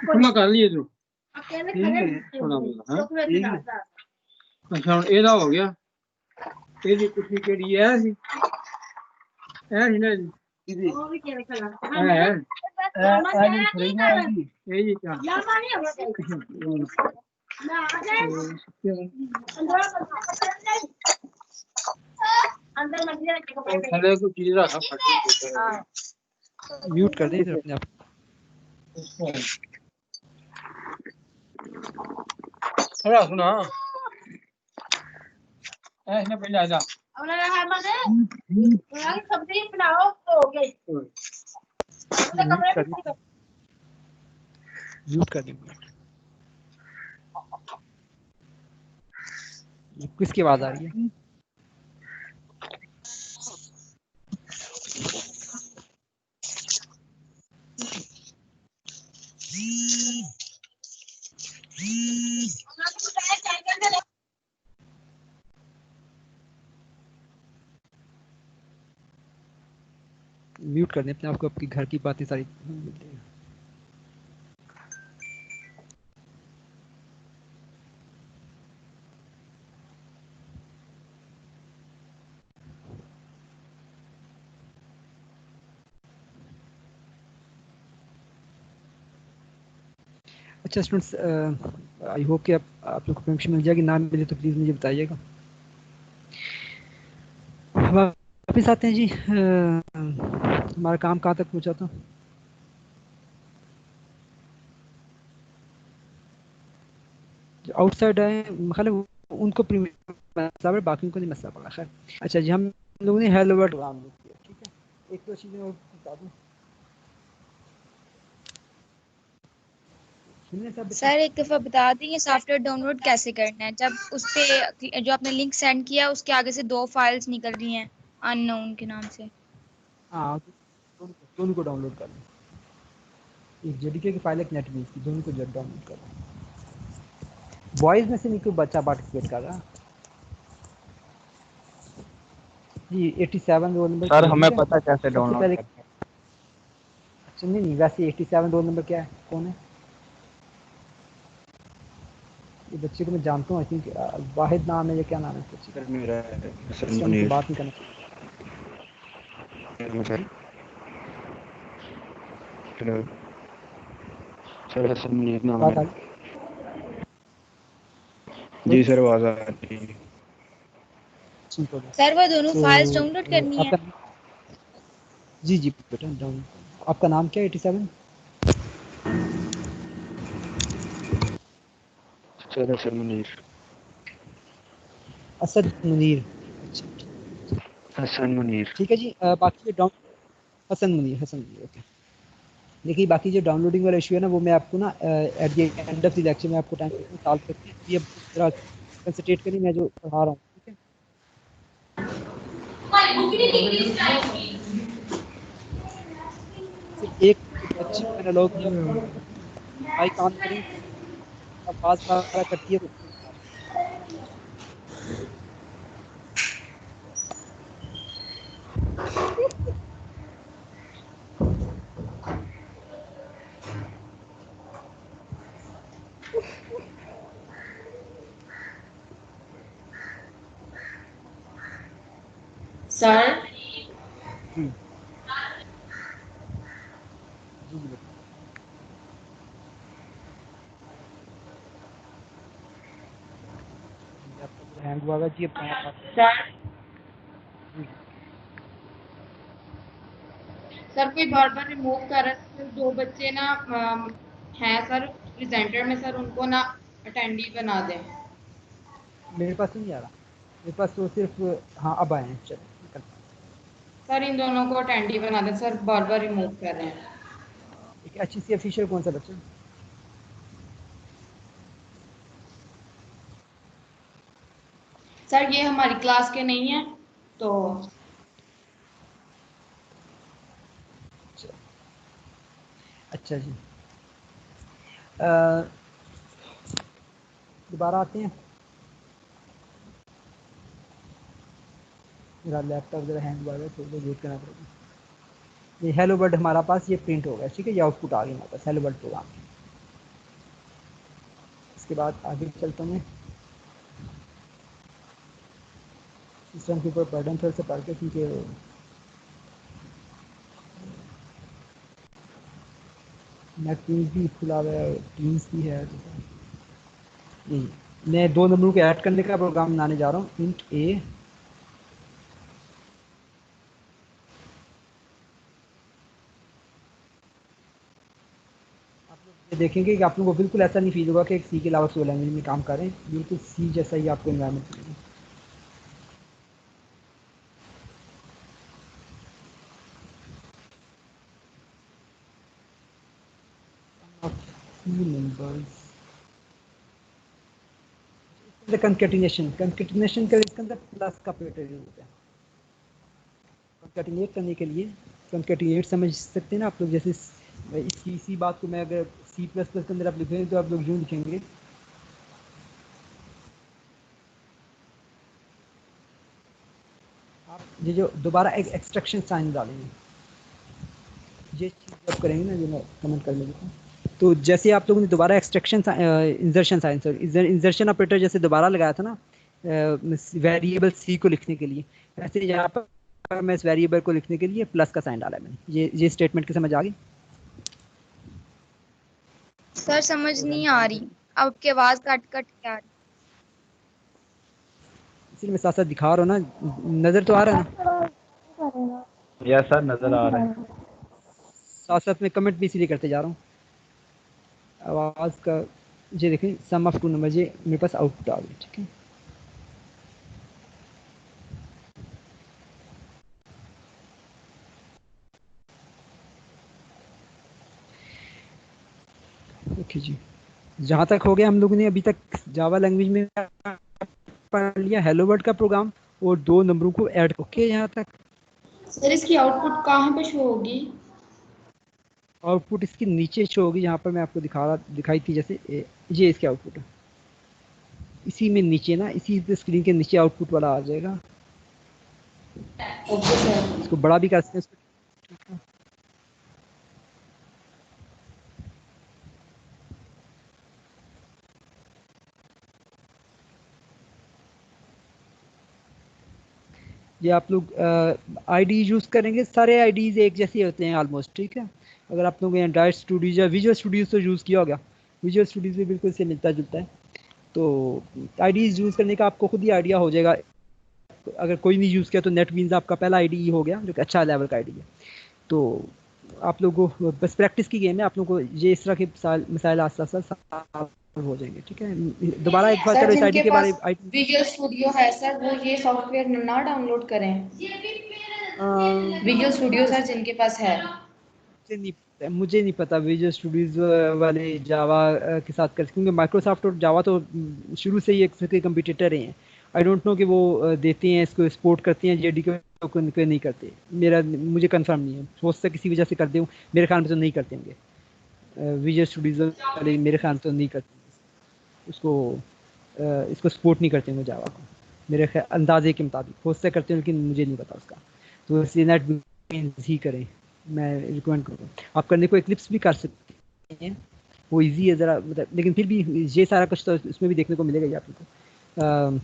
खुला कर लिए तू थोड़ा बोला हां। अच्छा ਹੁਣ ਇਹਦਾ ਹੋ ਗਿਆ, ਇਹਦੀ ਕੁਛ ਕਿਹੜੀ ਹੈ ਸੀ ਇਹ ਨਹੀਂ ਨਾ ਇਹਦੀ ਉਹ ਵੀ ਕਿਹੜਾ ਖਲਾ ਹੈ ਇਹ ਨਹੀਂ ਫਰੀ ਨਾ ਇਹ ਜੀ ਕਿਆ ਲਾਮਾ ਨਹੀਂ ਹੋਗਾ ਨਾ ਆ ਜਾ अंदर मछली रख के थले को चीज रखा फटी हां म्यूट कर दें इधर अपने आप। थोड़ा सुना ऐसे पहले आ जा उन्होंने है मने उन्होंने सब्जी बनाओ तो हो गई अपने कमरे में म्यूट कर दें। किसकी आवाज आ रही है? म्यूट कर दें अपने आप को, आपकी घर की बातें सारी मिलती हैं। अच्छा स्टूडेंट्स, आई होप कि आप लोग को परमिशन मिल जाएगी, ना मिले तो प्लीज़ मुझे बताइएगा। वापस आते हैं जी, हमारा काम कहाँ तक पहुँचा था? आउटसाइड आए मतलब उनको मसला, बाकी को नहीं मसला पड़ा। खैर अच्छा जी, हम लोगों ने हेलो वर्ल्ड प्रोग्राम किया, ठीक है। एक तो चीज़ें और बता दूँ सर, एक दफ़ा बता दें ये सॉफ्टवेयर डाउनलोड कैसे करना है। जब उस पे जो आपने लिंक सेंड किया उसके आगे से 2 फाइल्स निकल रही हैं अननोन के नाम से। हाँ, दोनों को डाउनलोड कर लो, एक जेडीके की फाइल, एक नेटबीन्स की, दोनों को डाउनलोड कर लो। बॉयज़ में से नहीं कोई बच्चा पार्टिसिपेट कर रहा जी? 87 रोल नंबर सर हमें पता कैसे डाउनलोड करना है। अच्छा नहीं वैसे 87 रोल नंबर क्या है, कौन है ये बच्चे को? मैं जानता हूँ, आई थिंक वाहिद नाम है या क्या नाम है? सर मेरा सर मुनीर, बात नहीं करना हेलो सर हसन मुनीर नाम बात आ है। रही? जी सर आवाज़ आ रही है। ठीक हो गया। सर वो दोनों तो फाइल्स डाउनलोड करनी है। आपका जी जी बेटा डाउन। आपका नाम क्या है 87? सर हसन मुनीर। असद मुनीर। अच्छा हसन मुनीर। ठीक है जी। बाकी डाउन हसन मुनीर, हसन मुनीर, ओके। देखिए बाकी जो डाउनलोडिंग वाला इशू है ना, वो मैं आपको ना at the end of the lecture में आपको टाइम सॉल्व करके ये जरा कंसंट्रेट करिए मैं जो पढ़ा रहा हूँ, ठीक है। सिर्फ एक अच्छी एनालॉग माइक ऑन करें, आवाज वगैरह करती है तो सर जी जी जी बेटा। आपका जो हैंग हुआ जी अब कहाँ पास सर जी सर कोई बार बार रिमूव कर रहा है। सर दो बच्चे ना हैं सर प्रेजेंटर में, सर उनको ना अटेंडी बना दें। मेरे पास नहीं आ रहा, मेरे पास तो सिर्फ हाँ अब आए हैं, चलो निकल। सर इन दोनों को अटेंडी बना दें, सर बार बार रिमूव कर रहे हैं। एक अच्छी सी ऑफिशियल कौन सा बच्चा? सर ये हमारी क्लास के नहीं है तो अच्छा जी। दोबारा आते हैं। मेरा लैपटॉप जरा हैंग हुआ है, थोड़ा सा वेट करना पड़ेगा। ये हेलो वर्ल्ड हमारा पास ये प्रिंट हो गया, ठीक है, ये आउटपुट आ गया हमारे पास हेलो वर्ल्ड प्रोग्राम। इसके बाद आगे चलता हूँ सिस्टम के ऊपर बर्डन थोड़ा सा पढ़ के, क्योंकि नेट टीम्स भी खुला हुआ है, टीम्स भी है। जी मैं 2 नंबरों को ऐड करने का प्रोग्राम बनाने जा रहा हूँ, इंट ए ये देखेंगे कि आप लोगों को बिल्कुल ऐसा नहीं फील होगा कि एक सी के अलावा कोई लैंग्वेज में काम कर रहे हैं, बिल्कुल सी जैसा ही आपको इन्वायरमेंट मिलेगा। कंकेटिनेशन का इसके अंदर प्लस का ऑपरेटर यूज होता है कंकेटिनेट करने के लिए। कंकेटिनेट समझ सकते हैं ना आप लोग, जैसे इसी बात को मैं अगर सी प्लस प्लस के अंदर आप लिखेंगे तो आप लोग यूँ लिखेंगे, आप ये जो दोबारा एक एक्सट्रैक्शन साइन डालेंगे, ये चीज़ जब करेंगे ना, जो मैं कमेंट कर लेता हूँ, तो जैसे आप लोगों ने दोबारा extraction insertion sign sorry insertion operator जैसे दोबारा लगाया था ना वेरिएबल सी को लिखने के लिए, ऐसे यहाँ पर मैं इस वेरिएबल को लिखने के लिए प्लस का साइन डाला है मैंने। ये स्टेटमेंट की समझ आ गई? सर समझ नहीं आ रही, आपकी आवाज कट कट के आ रही। इसलिए मैं साथ साथ दिखा रहा हूँ ना, नज़र तो आ रहा है ना, यस सर नज़र आ रहा है। साथ साथ में कमेंट भी इसीलिए करते जा रहा हूँ आवाज़ का। ये देखें सम ऑफ 2 नंबर, ये मेरे पास आउटपुट आ गई, ठीक है। ओके जी, जहाँ तक हो गया हम लोगों ने अभी तक जावा लैंग्वेज में पढ़ लिया हेलो वर्ल्ड का प्रोग्राम और 2 नंबरों को ऐड। ओके यहाँ तक सर इसकी आउटपुट कहाँ पे शो होगी? आउटपुट इसके नीचे शो होगी, यहाँ पर मैं आपको दिखाई थी जैसे ये इसके आउटपुट है, इसी में नीचे ना, इसी स्क्रीन के नीचे आउटपुट वाला आ जाएगा। Okay sir. इसको बड़ा भी कर सकते हैं। ये आप लोग आईडी यूज़ करेंगे, सारे आईडीज़ एक जैसे होते हैं ऑलमोस्ट, ठीक है। अगर आप लोगों ने एंड्रॉइड स्टूडियो या विजुअल स्टूडियोज तो यूज़ किया होगा, विजुअल स्टूडियोज भी बिल्कुल से मिलता जुलता है। तो आईडीज़ यूज़ करने का आपको खुद ही आइडिया हो जाएगा। अगर कोई नहीं यूज़ किया तो नेटबीन्स आपका पहला आईडी हो गया, जो कि अच्छा लेवल का आईडी है। तो आप लोगों को बस प्रैक्टिस की गेम है, आप लोगों को ये इस तरह के मसाइल आस्ता आस्ता सॉल्व हो जाएंगे। ठीक है, दोबारा एक बार सर चलो इस आईडी जिनके के बारे पास में। विजुअल स्टूडियो है सर, वो ये सॉफ्टवेयर ना डाउनलोड करें। विजुअल स्टूडियो सर जिनके पास है। मुझे नहीं पता विजुअल स्टूडियोज वाले जावा के साथ कर, क्योंकि माइक्रोसॉफ्ट और जावा तो शुरू से ही एक के कंपटीटर रहे हैं। आई डोंट नो कि वो देते हैं इसको, सपोर्ट करते हैं जेडी को नहीं करते। मुझे कंफर्म नहीं है, हो सकता है किसी वजह से कर दूँ, मेरे ख्याल में तो नहीं करते होंगे विजुअल स्टूडियोज वाले, मेरे ख्याल तो नहीं करते उसको, इसको सपोर्ट नहीं करते होंगे जावा को, मेरे अंदाजे के मुताबिक। हो सकता है करते हैं लेकिन मुझे नहीं पता उसका। तो इसलिए नेट ही करें, मैं रिकमेंड करूँगा। आप करने को एक्लिप्स भी कर सकते हैं, वो इजी है ज़रा, मतलब लेकिन फिर भी ये सारा कुछ तो इसमें भी देखने को मिलेगा ही आप लोगों को।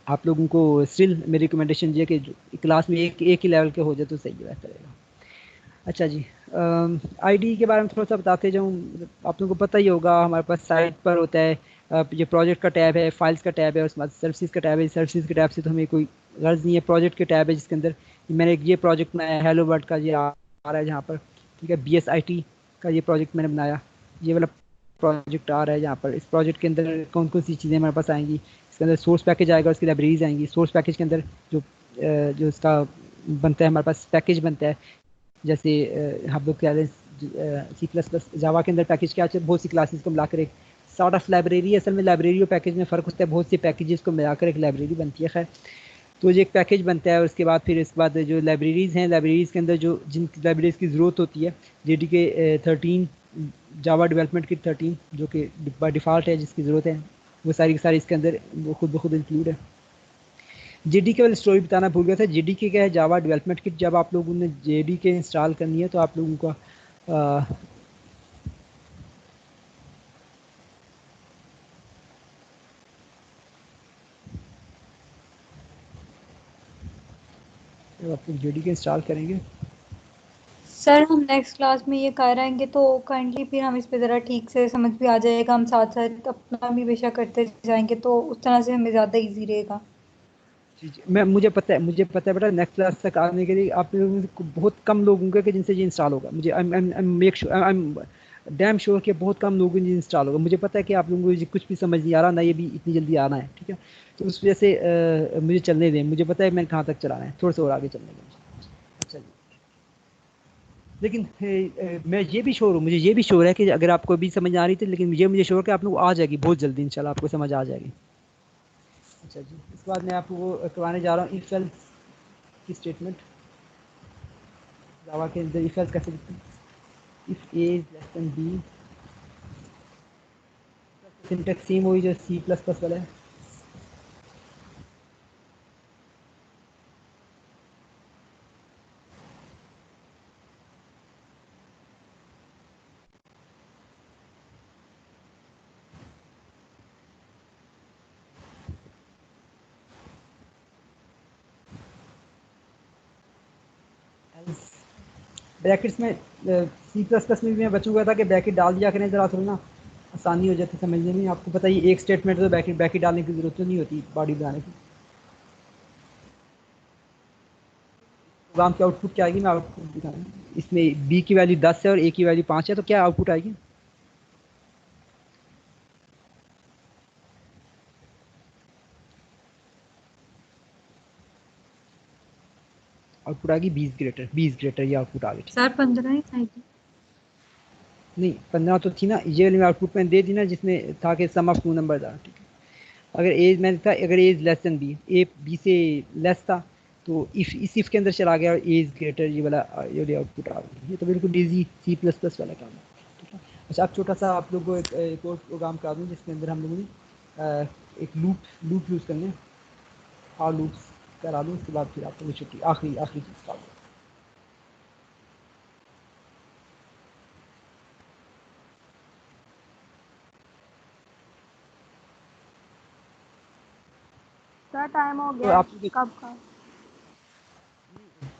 आप लोगों को स्टिल मेरी रिकमेंडेशन ये है कि क्लास में एक ही लेवल के हो जाए तो सही है, बेहतर रहेगा। अच्छा जी, आईडी के बारे में थोड़ा सा बताते जाऊँ। आप लोगों को पता ही होगा, हमारे पास साइट पर होता है ये प्रोजेक्ट का टैब है, फाइल्स का टैब है, उसके बाद सर्विसेज का टैब है। सर्विसेज के टैब से तो हमें कोई गर्ज नहीं है। प्रोजेक्ट के टैब है जिसके अंदर मैंने ये प्रोजेक्ट बनाया, हेलो वर्ल्ड का ये आ रहा है जहाँ पर। ठीक है, BSIT का ये प्रोजेक्ट मैंने बनाया, ये वाला प्रोजेक्ट आ रहा है जहाँ पर। इस प्रोजेक्ट के अंदर कौन कौन सी चीज़ें हमारे पास आएंगी, इसके अंदर सोर्स पैकेज आएगा, उसकी लाइब्रेरीज आएंगी। सोर्स पैकेज के अंदर जो इसका बनता है, हमारे पास पैकेज बनता है। जैसे हम लोग कह रहे हैं C++ जावा के अंदर पैकेज क्या है, बहुत सी क्लासेस को मिलाकर एक सॉर्ट ऑफ लाइब्रेरी है। असल में लाइब्रेरी और पैकेज में फ़र्क होता है, बहुत से पैकेजेस को मिलाकर एक लाइब्रेरी बनती है। खैर, तो ये एक पैकेज बनता है, और उसके बाद फिर इसके बाद जो लाइब्रेरीज़ हैं, लाइब्रेरीज़ के अंदर जो जिन लाइब्रेरीज़ की ज़रूरत होती है, JDK 13 जावा डेवलपमेंट किट 13 जो कि बाय डिफ़ॉल्ट है, जिसकी ज़रूरत है, वो सारी की सारी इसके अंदर वो खुद ब खुद इंक्लूड है। JDK वाली स्टोरी बताना भूल गया था। JDK क्या है, जावा डेवलपमेंट किट। जब आप लोगों ने JDK इंस्टॉल करनी है तो आप लोगों का जब आप लोग JDK इंस्टॉल करेंगे, सर हम नेक्स्ट क्लास में ये कर आएंगे तो काइंडली फिर हम इस पे ज़रा ठीक से समझ भी आ जाएगा, हम साथ साथ अपना भी बेशक करते जाएंगे तो उस तरह से हमें ज़्यादा इजी रहेगा। मुझे पता है बेटा, नेक्स्ट क्लास तक आने के लिए आप लोगों को बहुत कम लोग होंगे कि जिनसे ये इंस्टॉल होगा। मुझे आई एम डैम श्योर कि बहुत कम लोगों से इंस्टॉल होगा। मुझे पता है कि आप लोगों को ये कुछ भी समझ नहीं आ रहा, ना ये भी इतनी जल्दी आना है। ठीक है, तो उस वजह से मुझे चलने दें, मुझे पता है मैं कहाँ तक चलाना है, थोड़ा सा और आगे चलने दें। अच्छा जी, लेकिन मैं ये भी श्योर हूँ, मुझे ये भी श्योर है कि अगर आपको भी समझ आ रही थी, लेकिन मुझे श्योर है कि आप लोग आ जाएगी बहुत जल्दी, इंशाल्लाह आपको समझ आ जाएगी। अच्छा जी, इसके बाद मैं आपको वो करवाने जा रहा हूँ इफ एल्स की स्टेटमेंट। जावा के अंदर इफ एल्स कैसे लिखते हैं, if A is less than B. Syntax same वही जो C++ वाला है। ब्रैकेट्स में C++ में भी मैं बचूंगा था कि ब्रैकेट डाल दिया करें, ज़रा थोड़ा ना आसानी हो जाती समझने में। आपको पता ही एक स्टेटमेंट तो ब्रैकेट डालने की ज़रूरत तो नहीं होती बॉडी बनाने की। प्रोग्राम की आउटपुट क्या आएगी, मैं आउटपुट दिखाऊँ। इसमें बी की वैल्यू 10 है और ए की वैल्यू 5 है, तो क्या आउटपुट आएगी? आउटपुट आएगी 20 ग्रेटर, ये आउटपुट आ गई। सर 15 ही आएगी। नहीं 15 तो थी ना, ये वाली आउटपुट मैंने दे दी ना, जिसमें था कि सम ऑफ टू नंबर था। ठीक है, अगर एज मैंने था, अगर age less than B, A B से लेस था, तो इफ के अंदर चला गया और एज ग्रेटर, ये वाला ये आउटपुट आ गई। ये तो बिल्कुल ईजी C++ वाला काम है। ठीक है, अच्छा आप छोटा सा आप लोगों को एक और प्रोग्राम करा दूँ जिसके अंदर हम लोगों ने एक लूप यूज़ करने, और लूप्स करा दूँ, उसके बाद फिर आपको छुट्टी आखिरी चीज़ करा दूँ। सर टाइम हो तो गया आप कब का?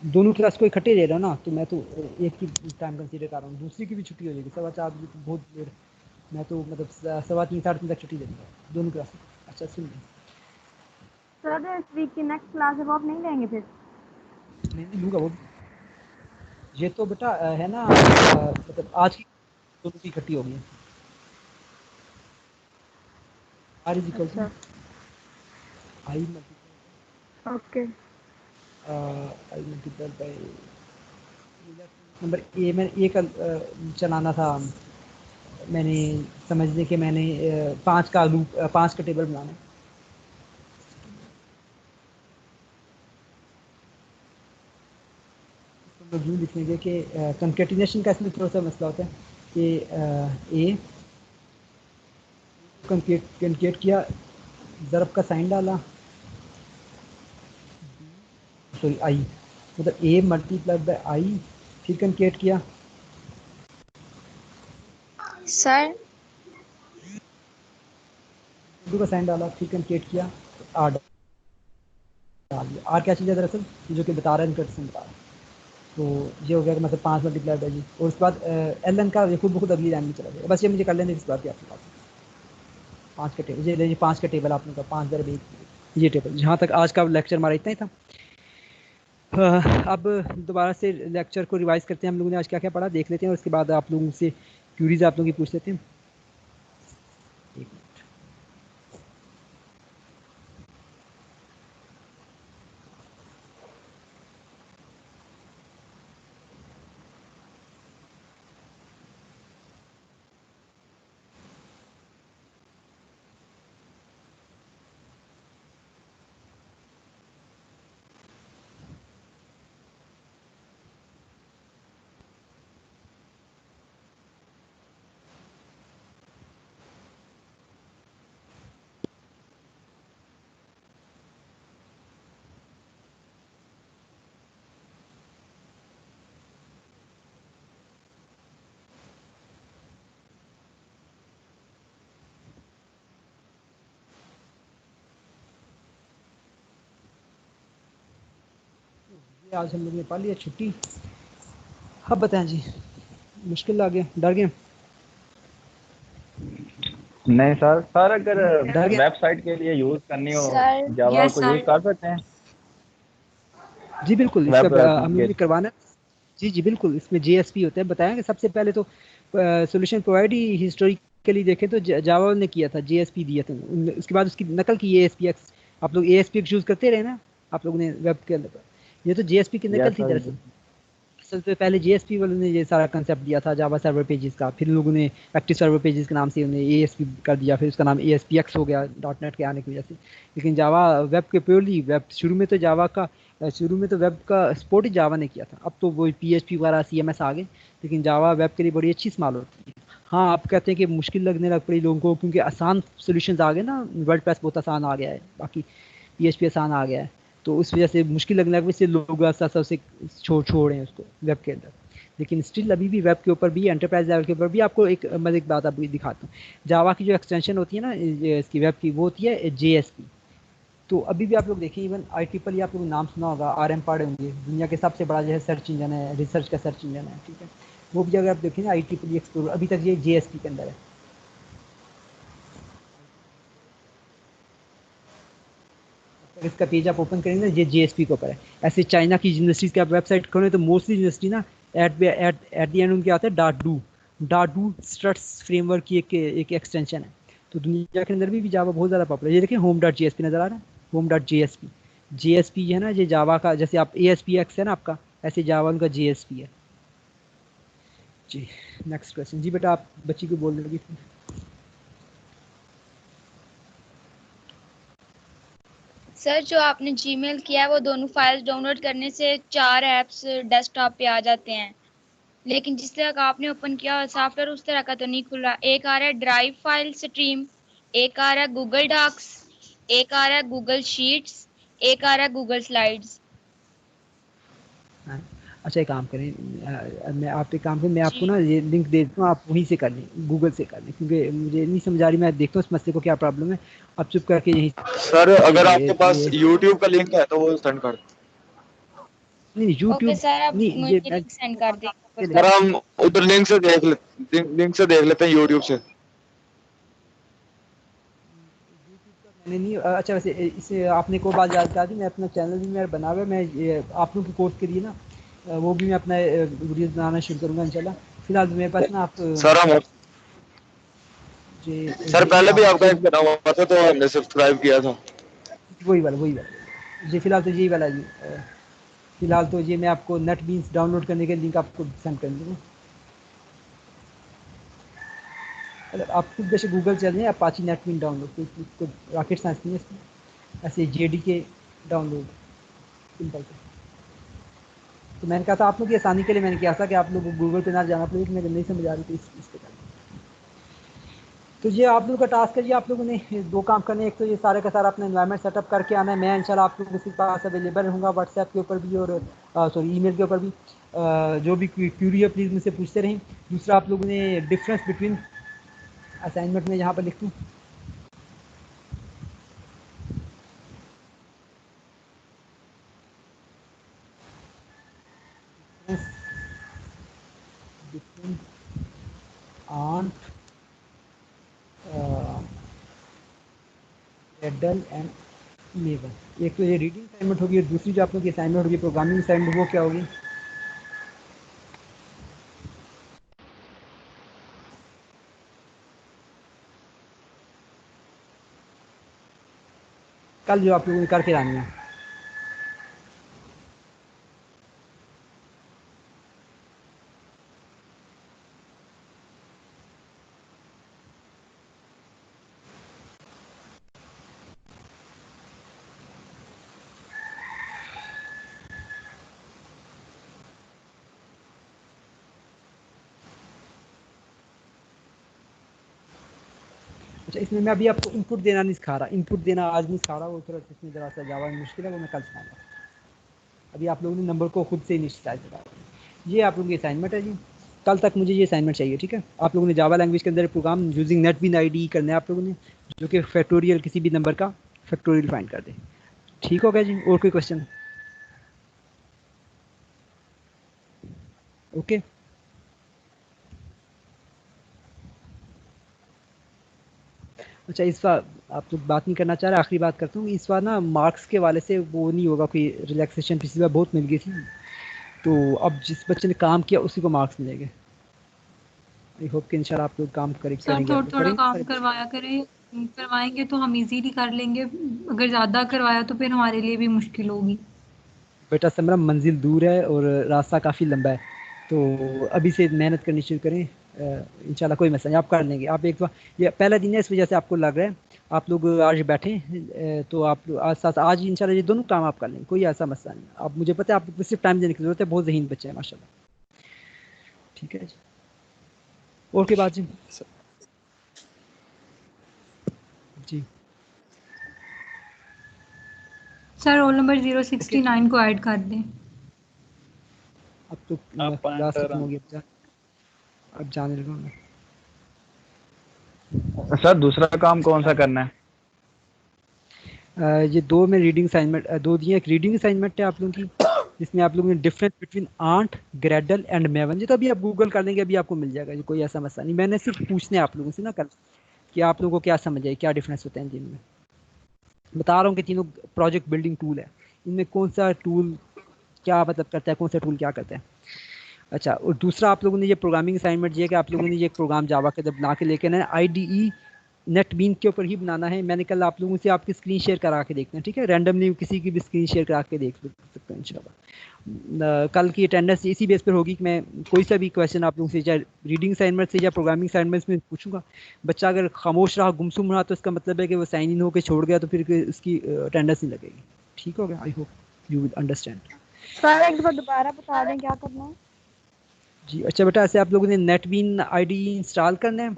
दोनों क्लास को इकट्ठे दे रहा हूँ ना, तो मैं तो एक की टाइम कंसीडर कर रहा हूँ, दूसरी की भी छुट्टी हो जाएगी 4:15 बजे, तो बहुत देर, मैं तो मतलब 3:15 साढ़े 3 तक छुट्टी दे दूँगा दोनों क्लास को। अच्छा सुन सर इस वीक की नेक्स्ट क्लास है वो आप नहीं लेंगे फिर? नहीं लूँगा वो, ये तो बेटा है ना मतलब आज की दोनों की इकट्ठी होगी। आर इज इक्वल टू अच्छा I multiply okay I multiply by number A. मैंने एक चलाना था, मैंने समझने के मैंने 5 का लूप 5 का टेबल बनाना है। तो यूँ लिख लेंगे कि कंकेटिनेशन का इसमें थोड़ा सा मसला होता है कि ए कंकेट किया, ज़रब का साइन डाला, सॉरी आई मतलब ए मल्टीप्लाई बाय आई, फिर कंकेट किया, सर का साइन डाला, फिर कंकेट किया, आर डाल दिया। आर क्या चीज़ है दरअसल, जो कि बता रहा है इनकर्सन बता रहा है। तो ये हो गया कि मतलब 5 मल्टीप्लाई बाई जी, और उसके बाद एल एन का ये खुद बहुत अगली लाइन में चला गया। बस ये मुझे कर लेने इस बात की आपके पास 5 का टेबल, ये 5 का टेबल आपने कहा 5 × 1 ये टेबल। जहाँ तक आज का लेक्चर हमारा इतना ही था। अब दोबारा से लेक्चर को रिवाइज करते हैं, हम लोगों ने आज क्या क्या पढ़ा देख लेते हैं, और उसके बाद आप लोगों से क्यूरीज आप लोगों की पूछ लेते हैं। एक मिनट। आज हम लोग ने पढ़ लिया छुट्टी। अब बताएं जी, मुश्किल आ गया, डर गए? नहीं सर अगर डर गए? वेबसाइट के लिए यूज करनी हो सर जावा को यूज कर सकते हैं? जी बिल्कुल, वेब इसका हम लोग ने एप्लीकेशन करवाना है। जी जी बिल्कुल, इसमें जेएसपी होता है। बताया कि सबसे पहले तो सॉल्यूशन प्रोवाइड ही हिस्टोरिकली देखें तो जावा ने किया था, जेएसपी दिया था, उसके बाद उसकी नकल की एएसपीएक्स। आप लोग एएसपीएक्स यूज़ करते रहे ना आप लोगों ने वेब के अंदर, ये तो जेएसपी की नकल यस थी सर। दरअसल। असल तो पहले जेएसपी वालों ने ये सारा कंसेप्ट दिया था जावा सर्वर पेजेस का, फिर लोगों ने एक्टिव सर्वर पेजेस के नाम से उन्हें एएसपी कर दिया, फिर उसका नाम एएसपीएक्स हो गया डॉटनेट के आने की वजह से। लेकिन जावा वेब के प्योरली वेब, शुरू में तो जावा का शुरू में तो वेब का सपोर्ट ही जावा ने किया था। अब तो वो पीएचपी वगैरह सीएमएस आ गए, लेकिन जावा वेब के लिए बड़ी अच्छी इस्तेमाल होती है। हाँ, आप कहते हैं कि मुश्किल लगने लग पड़ी लोगों को, क्योंकि आसान सोल्यूशन आ गए ना, वर्डप्रेस बहुत आसान आ गया है, बाकी पीएचपी आसान आ गया है, तो उस वजह से मुश्किल लगने लग, इससे लोग आस्ता से छोड़े हैं उसको वेब के अंदर। लेकिन स्टिल अभी भी वेब के ऊपर भी, एंटरप्राइज लेवल के ऊपर भी आपको एक मैं एक बात आपको दिखाता हूँ। जावा की जो एक्सटेंशन होती है ना इसकी वेब की, वो होती है जेएसपी। तो अभी भी आप लोग देखें, इवन IEEE आप लोग नाम सुना होगा, RM पढ़े होंगे, दुनिया के सबसे बड़ा जो है सर्च इंजन है, रिसर्च का सर्च इंजन है, ठीक है। वो भी अगर आप देखें ना IEEE एक्सप्लोरर, अभी तक ये जेएसपी के अंदर है। इसका पेज आप ओपन करेंगे ना, ये जेएसपी के ऊपर है। ऐसे चाइना की यूनिवर्सिटीज़ की आप वेबसाइट खोलें तो मोस्टली यूनिवर्सिटी ना एट द एंड उनके आता है डाडू स्ट्रट्स फ्रेमवर्क की एक एक्सटेंशन है। तो दुनिया के अंदर भी जावा बहुत ज़्यादा पॉपुलर है। ये देखें home.jsp नज़र आ रहा है, home.jsp। जेएसपी है ना, ये जावा का, जैसे आप ASPX है ना आपका, ऐसे जावा उनका जेएसपी है जी। नेक्स्ट क्वेश्चन जी बेटा, आप बच्ची को बोल रही थी। सर जो आपने जीमेल किया है वो दोनों फाइल्स डाउनलोड करने से 4 ऐप्स डेस्कटॉप पे आ जाते हैं, लेकिन जिस तरह का आपने ओपन किया सॉफ्टवेयर उस तरह का तो नहीं खुल रहा। एक आ रहा है ड्राइव फाइल स्ट्रीम, एक आ रहा है गूगल डॉक्स, एक आ रहा है गूगल शीट्स, एक आ रहा है गूगल स्लाइड्स। अच्छा एक काम करें, मैं आप एक काम करें, मैं आपको जी ना ये लिंक दे देता हूँ, आप वहीं से कर लें, गूगल से कर लें, क्योंकि मुझे नहीं समझ आ रही, मैं देखता हूँ इस मसले को क्या प्रॉब्लम है। आप चुप करके यहीं सर अगर आपके पास ये YouTube का लिंक है तो वो सेंड कर। नहीं यूट्यूब ओके सर, आप नहीं, ये मुझे मैं लिंक सेंड कर देंगे। सर हम उधर लिंक से देख लेते हैं यूट्यूब से। मैंने नहीं अच्छा वैसे इसे आपने को बात याद करा दी, मैं अपना चैनल भी मेरा बना हुआ है, मैं ये आप लोगों के कोर्स के लिए ना वो भी मैं अपना वीडियो बनाना शुरू करूँगा इंशाल्लाह। फिलहाल तो मेरे पास ना आप सर हम जी सर पहले भी आपका एक बना हुआ था तो हमने सब्सक्राइब किया था। वही वाला जी। फिलहाल तो यही वाला जी। फिलहाल तो ये मैं आपको नेट बीन्स डाउनलोड करने के लिंक आपको सेंड कर दूँगा। अगर आप खुद जैसे गूगल चल रहे हैं अपाची नेट बीन डाउनलोड, कोई रॉकेट साइंस नहीं है इसमें, ऐसे JDK डाउनलोड सिंपल से। तो मैंने कहा था आप लोग की आसानी के लिए मैंने किया था कि आप लोग गूगल पे ना जाना पड़े, मेरे नहीं समझ आ रही थी इस पे। तो ये आप लोगों का टास्क है जी, आप लोगों ने 2 काम करने, एक तो ये सारे का सारा अपना एनवायरनमेंट सेटअप करके आना है। मैं इंशाल्लाह आप लोगों के पास अवेलेबल रहूँगा व्हाट्सएप के ऊपर भी और सॉरी ईमेल के ऊपर भी। जो भी क्यूरी है प्लीज़ मुझसे पूछते रहें। दूसरा आप लोगों ने डिफरेंस बिटवीन असाइनमेंट में यहाँ पर लिख दूँ, आंट ग्रेडल एंड मेवन। एक तो ये रीडिंग असाइनमेंट होगी और दूसरी जो आप लोग की असाइनमेंट होगी प्रोग्रामिंग असाइनमेंट, वो क्या होगी? कल जो आप लोगों ने करके आनी है। अच्छा इसमें मैं अभी आपको इनपुट देना नहीं सिखा रहा, इनपुट देना आज नहीं सिखा रहा, वो थोड़ा इसमें ज़रा सा जावा में मुश्किल है, वो मैं कल सिखाऊंगा। अभी आप लोगों ने नंबर को खुद से इनिशियलाइज करा। ये आप लोगों की असाइनमेंट है जी, कल तक मुझे ये असाइनमेंट चाहिए, ठीक है? आप लोगों ने जावा लैंग्वेज के अंदर प्रोग्राम यूजिंग नेटबीन आईडी करना है आप लोगों ने, जो कि फैक्टोरियल किसी भी नंबर का फैक्टोरियल फाइंड कर दे। ठीक हो गया जी? और कोई क्वेश्चन? ओके अच्छा इस बार आप लोग बात नहीं करना चाह रहे, आखिरी बात करता हूँ। इस बार ना मार्क्स के वाले से वो नहीं होगा कोई रिलैक्सेशन, पिछली बार बहुत मिल गई थी, तो अब जिस बच्चे ने काम किया उसी को मार्क्स मिलेंगे। आई होप कि इंशाल्लाह आप लोग काम सर करेंगे। थोड़ा काम करवाया करें, करवाएंगे तो हम इजीली कर लेंगे, अगर ज़्यादा करवाया तो फिर हमारे लिए भी मुश्किल होगी। बेटा समरा मंजिल दूर है और रास्ता काफ़ी लंबा है, तो अभी से मेहनत करनी शुरू करें। इंशाल्लाह कोई मसला नहीं, आप कर लेंगे। आप एक बार ये पहला दिन है इस वजह से आपको लग रहा है, आप लोग आज बैठे तो आप आज साथ आज इंशाल्लाह ये दोनों काम आप कर लेंगे, कोई ऐसा मसला नहीं। आप मुझे पता है आपको सिर्फ टाइम देने की ज़रूरत है, बहुत ज़हीन बच्चे हैं माशाल्लाह। ठीक है जी, और की बात जी? जी सर रोल नंबर 069 को ऐड कर दें। अब तो क्लास खत्म हो गई, अब जाने लगा मैं। सर दूसरा काम कौन सा करना है? ये 2 में रीडिंग असाइनमेंट 2 दिए। एक रीडिंग असाइनमेंट है आप लोगों की, जिसमें आप लोगों ने डिफरेंस बिटवीन आंट ग्रेडल एंड मेवन, ये तो अभी आप गूगल कर देंगे, अभी आपको मिल जाएगा, ये कोई ऐसा मसला नहीं। मैंने सिर्फ पूछने आप लोगों से ना कल कि आप लोगों को क्या समझ आए, क्या डिफरेंस होता है इन में। बता रहा हूँ कि तीनों प्रोजेक्ट बिल्डिंग टूल है, इनमें कौन सा टूल क्या मतलब करता है, कौन सा टूल क्या करता है। अच्छा और दूसरा आप लोगों ने ये प्रोग्रामिंग असाइनमेंट दिया कि आप लोगों ने ये प्रोग्राम जावा के अंदर बना के लेके ना IDE नेटबीन के ऊपर ही बनाना है। मैंने कल आप लोगों से आपकी स्क्रीन शेयर करा के देखना है, ठीक है? रैंडमली किसी की भी स्क्रीन शेयर करा के देख सकते हैं इंशाल्लाह। कल की अटेंडेंस इसी बेस पर होगी कि मैं कोई सा भी क्वेश्चन आप लोगों से चाहे रीडिंग असाइनमेंट से या प्रोग्रामिंग असाइनमेंट में पूछूंगा। बच्चा अगर खामोश रहा, गुमसुम रहा, तो इसका मतलब है कि वो साइन इन होकर छोड़ गया, तो फिर उसकी अटेंडेंस नहीं लगेगी। ठीक हो गया? I hope you will understand. Sir एक बार दोबारा बता दें क्या करना है? जी अच्छा बेटा, ऐसे आप लोगों ने नेटबीन IDE इंस्टॉल करना है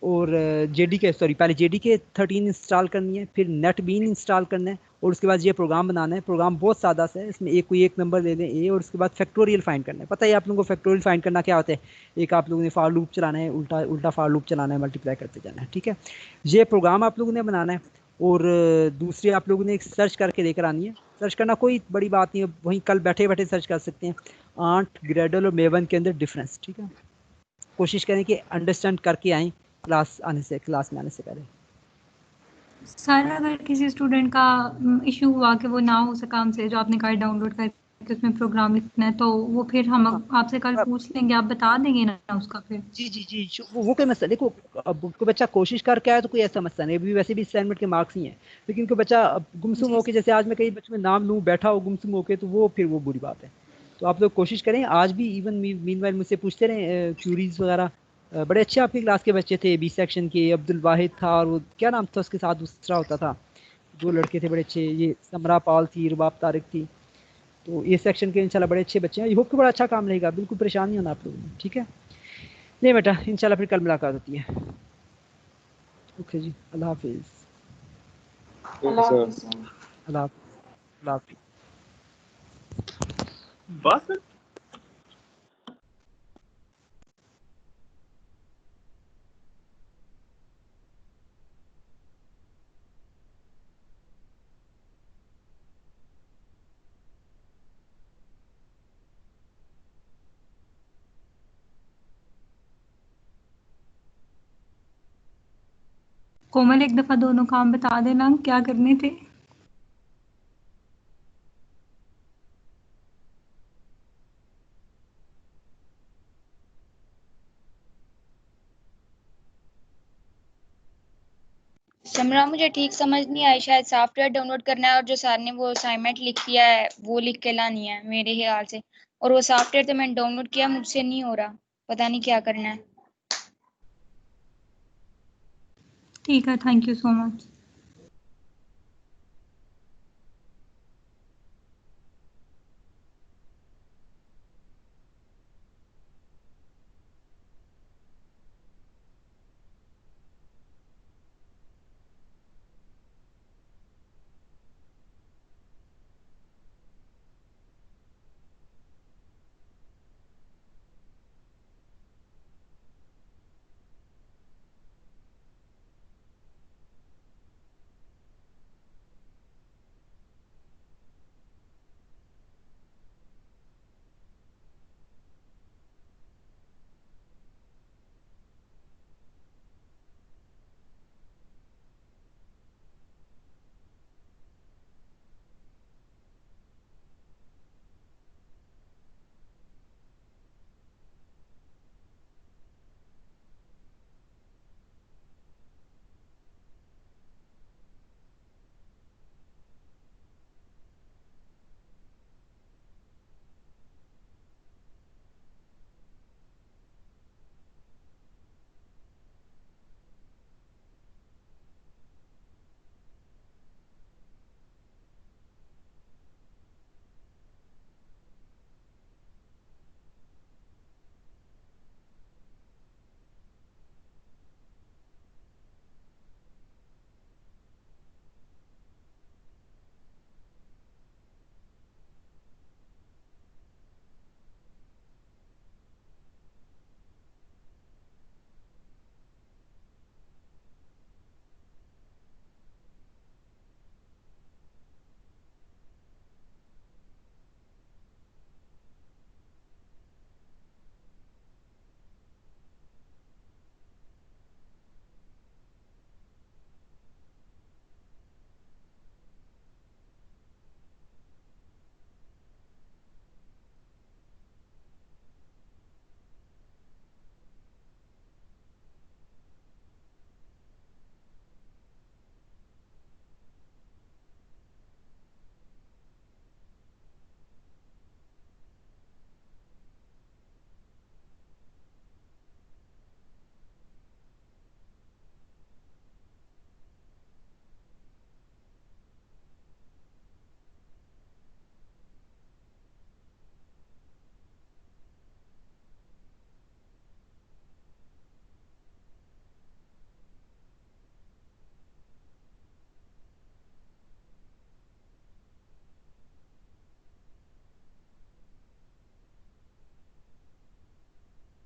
और JDK पहले JDK 13 इंस्टॉल करनी है, फिर नेटबीन इंस्टॉल करना है और उसके बाद ये प्रोग्राम बनाना है। प्रोग्राम बहुत सादा सा है, इसमें कोई एक नंबर ले लें A, और उसके बाद फैक्टोरियल फाइंड करना है। पता है आप लोगों को फैक्टोरियल फाइंड करना क्या होता है? एक आप लोगों ने फॉर लूप चलाना है, उल्टा फॉर लूप चलाना है, मल्टीप्लाई करते जाना है, ठीक है? ये प्रोग्राम आप लोगों ने बनाना है और दूसरी आप लोगों ने एक सर्च करके लेकर आनी है। सर्च करना कोई बड़ी बात नहीं है, वहीं कल बैठे बैठे सर्च कर सकते हैं आंट, ग्रेडल और मेवन के अंदर डिफरेंस। ठीक है, कोशिश करें कि अंडरस्टैंड करके आएँ क्लास में आने से पहले। सर अगर किसी स्टूडेंट का इशू हुआ कि वो ना हो सका हमसे, जो आपने कहा डाउनलोड करके उसमें प्रोग्राम लिखना है, तो वो फिर हम आपसे कल पूछ लेंगे, आप बता देंगे ना उसका फिर? जी जी जी, वो कोई मसला देखो, अब कोई बच्चा कोशिश करके आया तो कोई ऐसा मसला नहीं, अभी वैसे भी असाइनमेंट के मार्क्स ही हैं, लेकिन कोई बच्चा गुमसुम होके, जैसे आज मैं कई बच्चों में नाम लूँ बैठा हो गुमसुम होके, तो वो फिर वो बुरी बात है। तो आप लोग कोशिश करें, आज भी इवन मीनवाइल मुझसे पूछते रहे क्यूरीज वगैरह, बड़े अच्छे आपकी क्लास के बच्चे थे, बी सेक्शन के अब्दुल वाहिद था, और वो क्या नाम था उसके साथ दूसरा होता था, दो लड़के थे बड़े अच्छे, ये समरा पाल थी, रुबाब तारिक थी, तो ये सेक्शन के इंशाल्लाह बड़े अच्छे बच्चे हैं, आई होप कि बड़ा अच्छा काम रहेगा, बिल्कुल परेशान नहीं होना आप लोगों ने। ठीक है, नहीं बेटा, इंशाल्लाह फिर कल मुलाकात होती है। ओके जी, अल्लाह हाफिज़। अल्लाह हाफिज़। अल्लाह हाफिज़। बस कोमल एक दफा दोनों काम बता देना क्या करने थे। समरा मुझे ठीक समझ नहीं आई, शायद सॉफ्टवेयर डाउनलोड करना है और जो सर ने वो असाइनमेंट लिख किया है वो लिख के लानी है मेरे ख्याल से, और वो सॉफ्टवेयर तो मैंने डाउनलोड किया, मुझसे नहीं हो रहा, पता नहीं क्या करना है। ठीक है, थैंक यू सो मच।